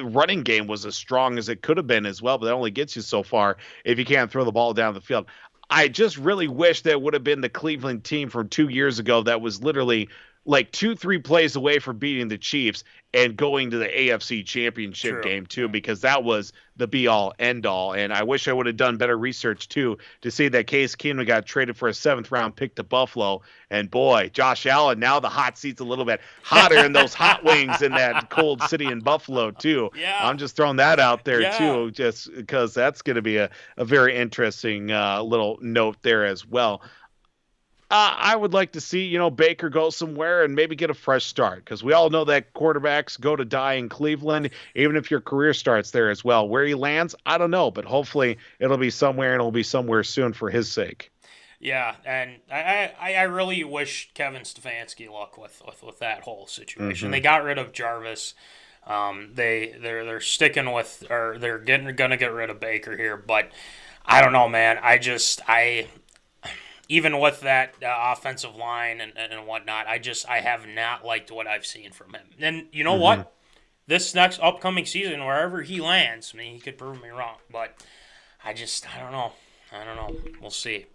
Running game was as strong as it could have been as well, but that only gets you so far if you can't throw the ball down the field. I just really wish that would have been the Cleveland team from 2 years ago that was literally 2-3 plays away from beating the Chiefs and going to the AFC Championship game too, because that was the be all end all. And I wish I would have done better research too to see that Case Keenum got traded for a 7th round pick to Buffalo. And boy, Josh Allen, now the hot seat's a little bit hotter in those hot wings in that cold city in Buffalo too. Yeah. I'm just throwing that out there too, just because that's going to be a very interesting little note there as well. I would like to see, Baker go somewhere and maybe get a fresh start, because we all know that quarterbacks go to die in Cleveland, even if your career starts there as well. Where he lands, I don't know, but hopefully it'll be somewhere, and it'll be somewhere soon for his sake. Yeah, and I really wish Kevin Stefanski luck with that whole situation. They got rid of Jarvis. They're sticking with, or they're gonna get rid of Baker here, but I don't know, man. Even with that offensive line and whatnot, I have not liked what I've seen from him. And you know what? This next upcoming season, wherever he lands, he could prove me wrong. But I don't know. I don't know. We'll see.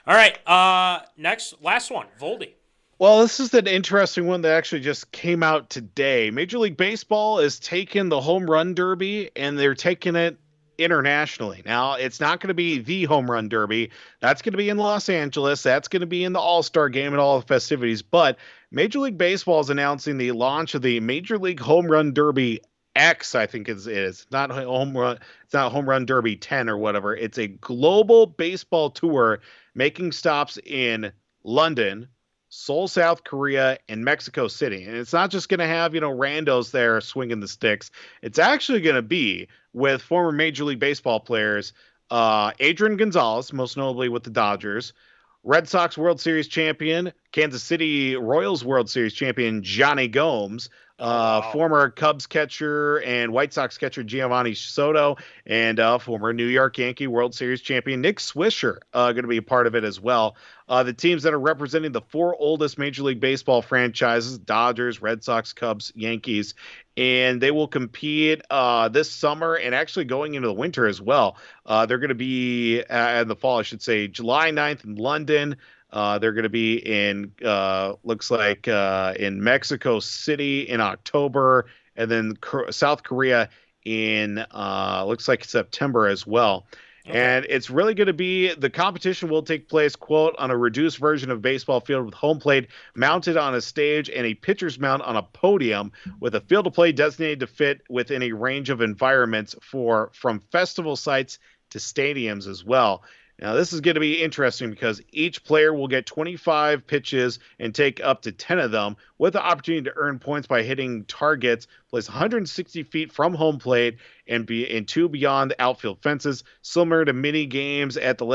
All right. Last one, Voldy. Well, this is an interesting one that actually just came out today. Major League Baseball is taking the Home Run Derby, and they're taking it internationally. Now, it's not going to be the Home Run Derby. That's going to be in Los Angeles. That's going to be in the All-Star Game and all the festivities. But Major League Baseball is announcing the launch of the Major League Home Run Derby X, I think it is. It's not Home Run Derby 10 or whatever. It's a global baseball tour making stops in London, Seoul, South Korea, and Mexico City. And it's not just going to have, randos there swinging the sticks. It's actually going to be with former Major League Baseball players, Adrian Gonzalez, most notably with the Dodgers, Red Sox World Series champion, Kansas City Royals World Series champion, Johnny Gomes, former Cubs catcher and White Sox catcher Giovanni Soto, and former New York Yankee World Series champion Nick Swisher going to be a part of it as well. The teams that are representing the 4 oldest Major League Baseball franchises, Dodgers, Red Sox, Cubs, Yankees, and they will compete this summer and actually going into the winter as well. They're going to be in the fall, I should say, July 9th in London. They're going to be in, looks like, in Mexico City in October, and then South Korea in, looks like September as well. Okay. And it's really going to be, the competition will take place, quote, on a reduced version of baseball field with home plate mounted on a stage and a pitcher's mound on a podium with a field of play designated to fit within a range of environments from festival sites to stadiums as well. Now, this is going to be interesting because each player will get 25 pitches and take up to 10 of them with the opportunity to earn points by hitting targets placed 160 feet from home plate and be 2 beyond the outfield fences, similar to mini games of the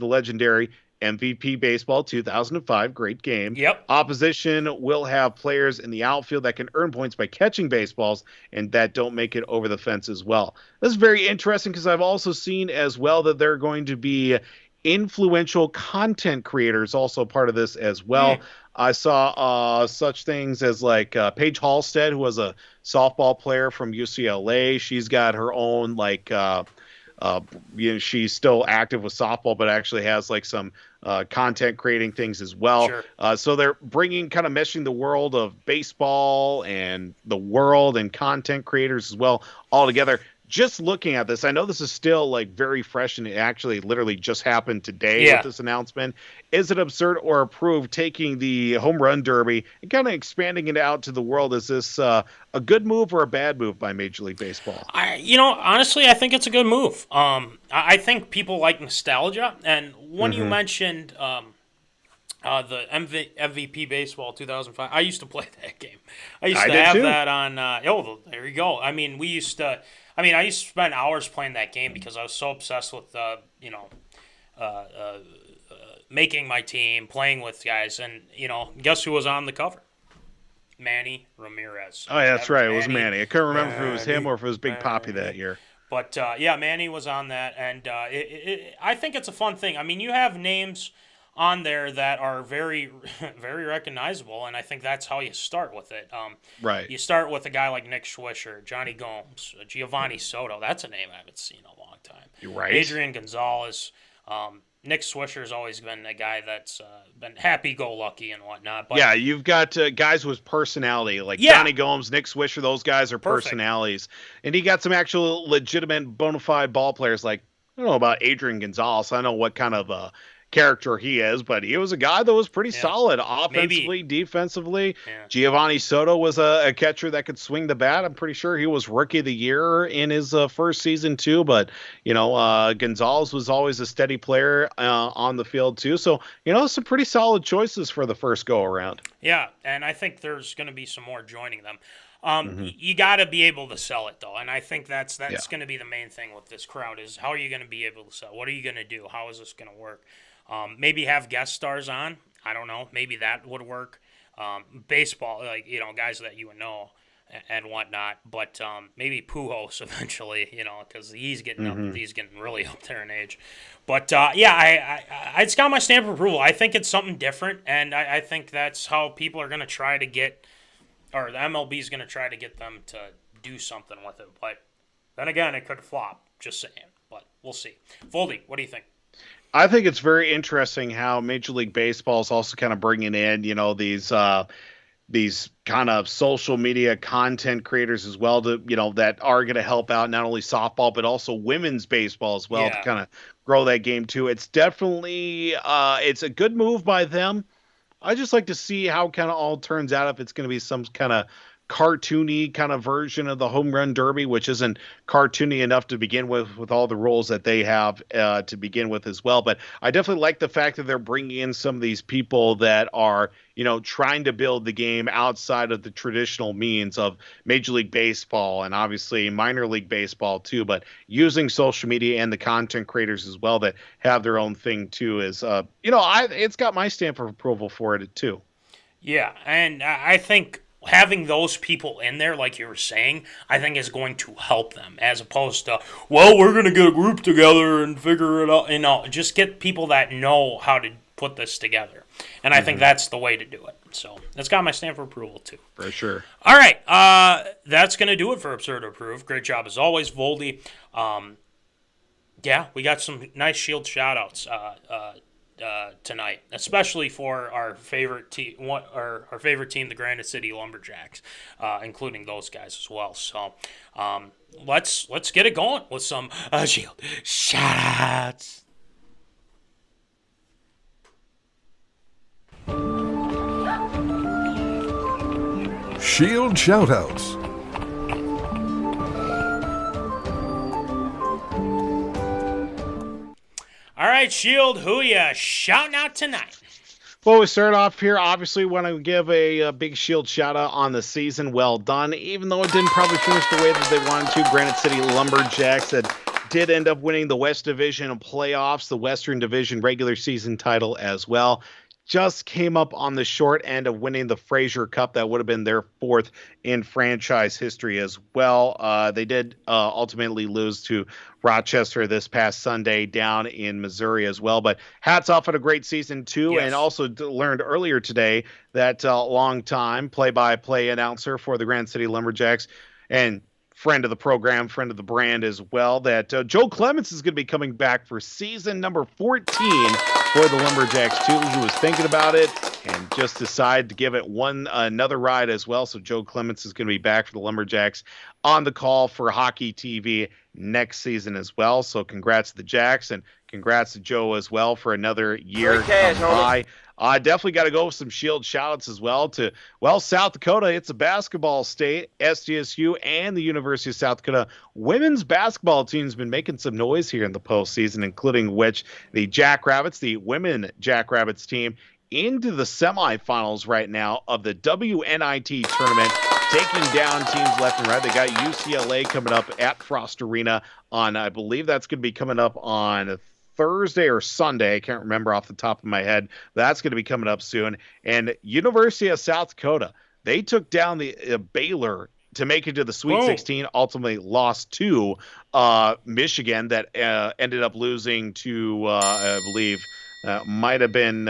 legendary MVP Baseball 2005. Great game. Yep. Opposition will have players in the outfield that can earn points by catching baseballs and that don't make it over the fence as well. This is very interesting because I've also seen as well that there are going to be influential content creators also part of this as well. I saw such things as like Paige Halstead, who was a softball player from UCLA. She's got her own she's still active with softball, but actually has like some content creating things as well. Sure. So they're meshing the world of baseball and the world and content creators as well all together. Just looking at this, I know this is still like very fresh and it actually literally just happened today with this announcement. Is it absurd or approved taking the Home Run Derby and kind of expanding it out to the world? Is this a good move or a bad move by Major League Baseball? Honestly, I think it's a good move. I think people like nostalgia. And when you mentioned the MVP Baseball 2005, I used to play that game. I used to have that on. There you go. I mean, I used to spend hours playing that game because I was so obsessed with, making my team, playing with guys, and guess who was on the cover? Manny Ramirez. Oh, yeah, that's right. It was Manny. I couldn't remember if it was him or if it was Big Papi that year. But Manny was on that, and I think it's a fun thing. I mean, you have names on there that are very, very recognizable, and I think that's how you start with it. Right. You start with a guy like Nick Swisher, Johnny Gomes, Giovanni Soto. That's a name I haven't seen in a long time. You're right. Adrian Gonzalez. Nick Swisher's always been a guy that's been happy-go-lucky and whatnot. But yeah, you've got guys with personality, like Johnny Gomes, Nick Swisher. Those guys are personalities. And he got some actual legitimate bona fide ball players like, I don't know about Adrian Gonzalez. I don't know what kind of character he is, but he was a guy that was pretty solid offensively, defensively. Yeah. Giovanni Soto was a catcher that could swing the bat. I'm pretty sure he was Rookie of the Year in his first season too, but Gonzalez was always a steady player on the field too. So, some pretty solid choices for the first go around. Yeah, and I think there's going to be some more joining them. You got to be able to sell it, though, and I think that's going to be the main thing with this crowd is how are you going to be able to sell? What are you going to do? How is this going to work? Maybe have guest stars on. I don't know. Maybe that would work. Baseball, guys that you would know and whatnot. But maybe Pujols eventually, because he's getting he's getting really up there in age. But it's got my stamp of approval. I think it's something different, and I think that's how people are going to try to get, or the MLB is going to try to get them to do something with it. But then again, it could flop. Just saying. But we'll see. Voldy, what do you think? I think it's very interesting how Major League Baseball is also kind of bringing in, these kind of social media content creators as well to, that are going to help out not only softball, but also women's baseball as well to kind of grow that game too. It's definitely, it's a good move by them. I just like to see how kind of all turns out, if it's going to be some kind of cartoony kind of version of the home run derby, which isn't cartoony enough to begin with all the rules that they have to begin with as well. But I definitely like the fact that they're bringing in some of these people that are, trying to build the game outside of the traditional means of Major League Baseball and obviously minor league baseball too, but using social media and the content creators as well that have their own thing too is, it's got my stamp of approval for it too. Yeah. And I think having those people in there, like you were saying, I think is going to help them, as opposed to, we're going to get a group together and figure it out. Just get people that know how to put this together. And I think that's the way to do it. So that's got my stamp of approval, too. For sure. All right. That's going to do it for Absurd Approved. Great job, as always, Voldy. We got some nice Shield shout-outs tonight, especially for our favorite team, the Granite City Lumberjacks, including those guys as well. So let's get it going with some Shield shout-outs. Shield shout-outs. All right, Shield, who ya shouting out tonight? Well, we start off here. Obviously, want to give a big Shield shout-out on the season. Well done. Even though it didn't probably finish the way that they wanted to, Granite City Lumberjacks that did end up winning the West Division playoffs, the Western Division regular season title as well. Just came up on the short end of winning the Frazier Cup. That would have been their fourth in franchise history as well. They did ultimately lose to Rochester this past Sunday down in Missouri as well. But hats off on a great season, too. Yes. And also learned earlier today that long-time play-by-play announcer for the Granite City Lumberjacks and friend of the program, friend of the brand as well, that Joe Clements is going to be coming back for season number 14 for the Lumberjacks too. He was thinking about it and just decided to give it another ride as well. So Joe Clements is going to be back for the Lumberjacks on the call for Hockey TV next season as well. So congrats to the Jacks and congrats to Joe as well for another year by. Definitely got to go with some Shield shout-outs as well to, South Dakota. It's a basketball state. SDSU and the University of South Dakota women's basketball team's been making some noise here in the postseason, including which the Jackrabbits, the women Jackrabbits team, into the semifinals right now of the WNIT tournament, taking down teams left and right. They got UCLA coming up at Frost Arena on, I believe that's going to be coming up on Thursday or Sunday. I can't remember off the top of my head. That's going to be coming up soon. And University of South Dakota, they took down the Baylor to make it to the Sweet 16, ultimately lost to Michigan that ended up losing to, I believe, might have been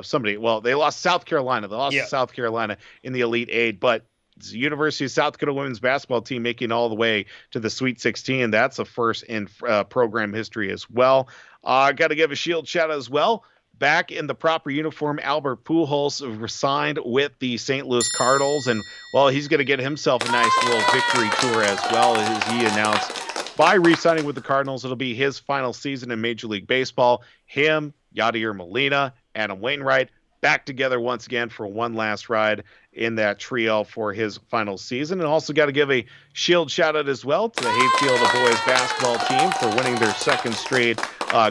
somebody. Well, they lost South Carolina. They lost to South Carolina in the Elite Eight, but it's the University of South Dakota women's basketball team making all the way to the Sweet 16. That's a first in program history as well. Got to give a Shield shout out as well. Back in the proper uniform, Albert Pujols signed with the St. Louis Cardinals, and he's going to get himself a nice little victory tour as well, as he announced by re-signing with the Cardinals. It'll be his final season in Major League Baseball. Him, Yadier Molina, Adam Wainwright, back together once again for one last ride in that trio for his final season. And also got to give a Shield shout out as well to the Hayfield boys basketball team for winning their second straight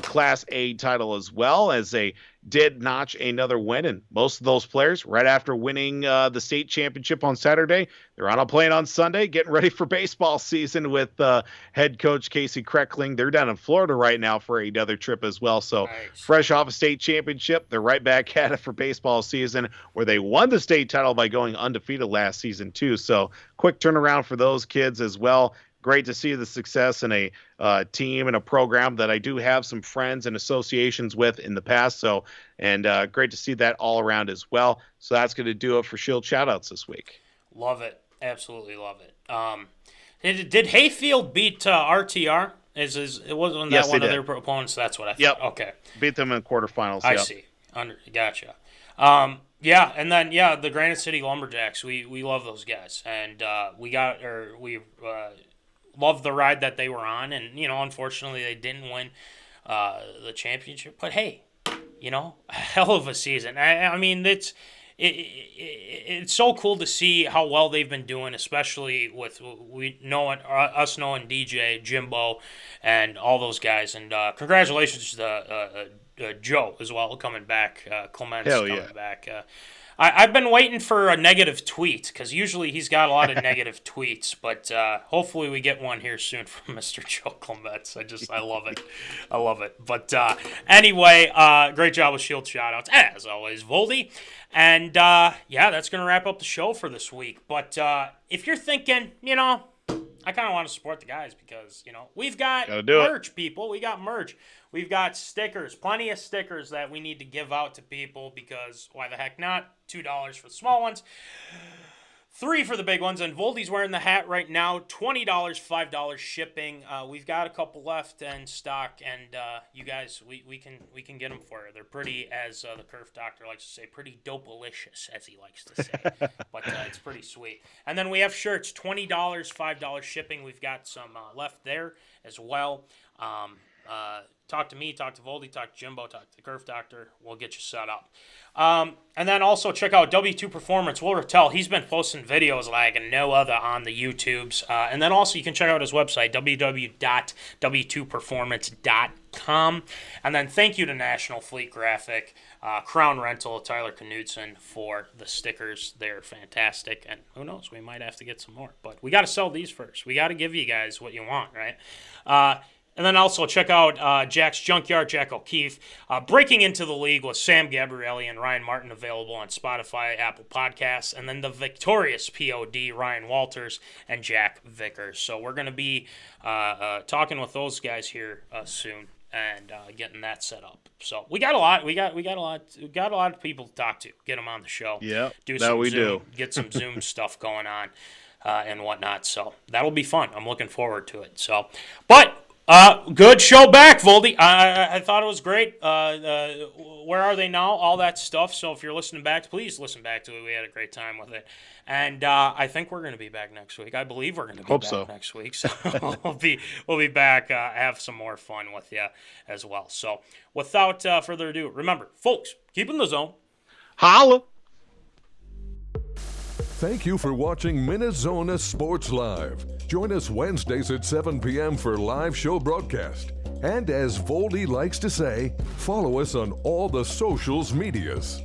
Class A title, as well as they did notch another win. And most of those players, right after winning the state championship on Saturday, they're on a plane on Sunday, getting ready for baseball season with head coach Casey Kreckling. They're down in Florida right now for another trip as well. So nice. Fresh off a state championship, they're right back at it for baseball season, where they won the state title by going undefeated last season too. So quick turnaround for those kids as well. Great to see the success in a team and a program that I do have some friends and associations with in the past. So, and great to see that all around as well. So that's going to do it for Shield shoutouts this week. Love it. Absolutely love it. Did Hayfield beat RTR It wasn't Yes, that one they of their did. opponents? That's what I thought. Yep. Okay. Beat them in quarterfinals. I yep. see. Gotcha. And then the Granite City Lumberjacks. We love those guys, and we love the ride that they were on, and unfortunately they didn't win the championship. But hey, a hell of a season. I mean, it's so cool to see how well they've been doing, especially with us knowing DJ, Jimbo, and all those guys. And congratulations to Joe as well, coming back. Clement's coming back. I've been waiting for a negative tweet, because usually he's got a lot of negative tweets, but hopefully we get one here soon from Mr. Joe Clements. I love it. I love it. But anyway, great job with Shield Shoutouts, as always, Voldy. And that's going to wrap up the show for this week. But if you're thinking, I kind of want to support the guys because, we've got merch, people. We got merch. We've got stickers, plenty of stickers that we need to give out to people because why the heck not? $2 for the small ones, $3 for the big ones. And Voldy's wearing the hat right now, $20, $5 shipping. We've got a couple left in stock, and you guys, we can get them for you. They're pretty, as the Curve Doctor likes to say, pretty dope-alicious, as he likes to say. But it's pretty sweet. And then we have shirts, $20, $5 shipping. We've got some left there as well. Talk to me, talk to Voldy, talk to Jimbo, talk to the Curve Doctor. We'll get you set up. And then also check out W2 Performance. Will Rattel, he's been posting videos like no other on the YouTubes. And then also you can check out his website, www.w2performance.com. And then thank you to National Fleet Graphic, Crown Rental, Tyler Knudsen for the stickers. They're fantastic. And who knows, we might have to get some more. But we got to sell these first. We got to give you guys what you want, right? And then also check out Jack's Junkyard, Jack O'Keefe, Breaking Into the League with Sam Gabrielli and Ryan Martin, available on Spotify, Apple Podcasts, and then the victorious P.O.D, Ryan Walters, and Jack Vickers. So we're going to be talking with those guys here soon and getting that set up. So we got a lot. We got a lot of people to talk to. Get them on the show. Yeah, do. Get some Zoom stuff going on and whatnot. So that'll be fun. I'm looking forward to it. So, but. Good show back, Voldy. I thought it was great. Where are they now? All that stuff. So if you're listening back, please listen back to it. We had a great time with it. And I think we're going to be back next week. I believe we're going to be back next week. So we'll be back, have some more fun with you as well. So without further ado, remember, folks, keep in the zone. Holla. Thank you for watching MinneZona Sports Live. Join us Wednesdays at 7 p.m. for live show broadcast. And as Voldy likes to say, follow us on all the socials medias.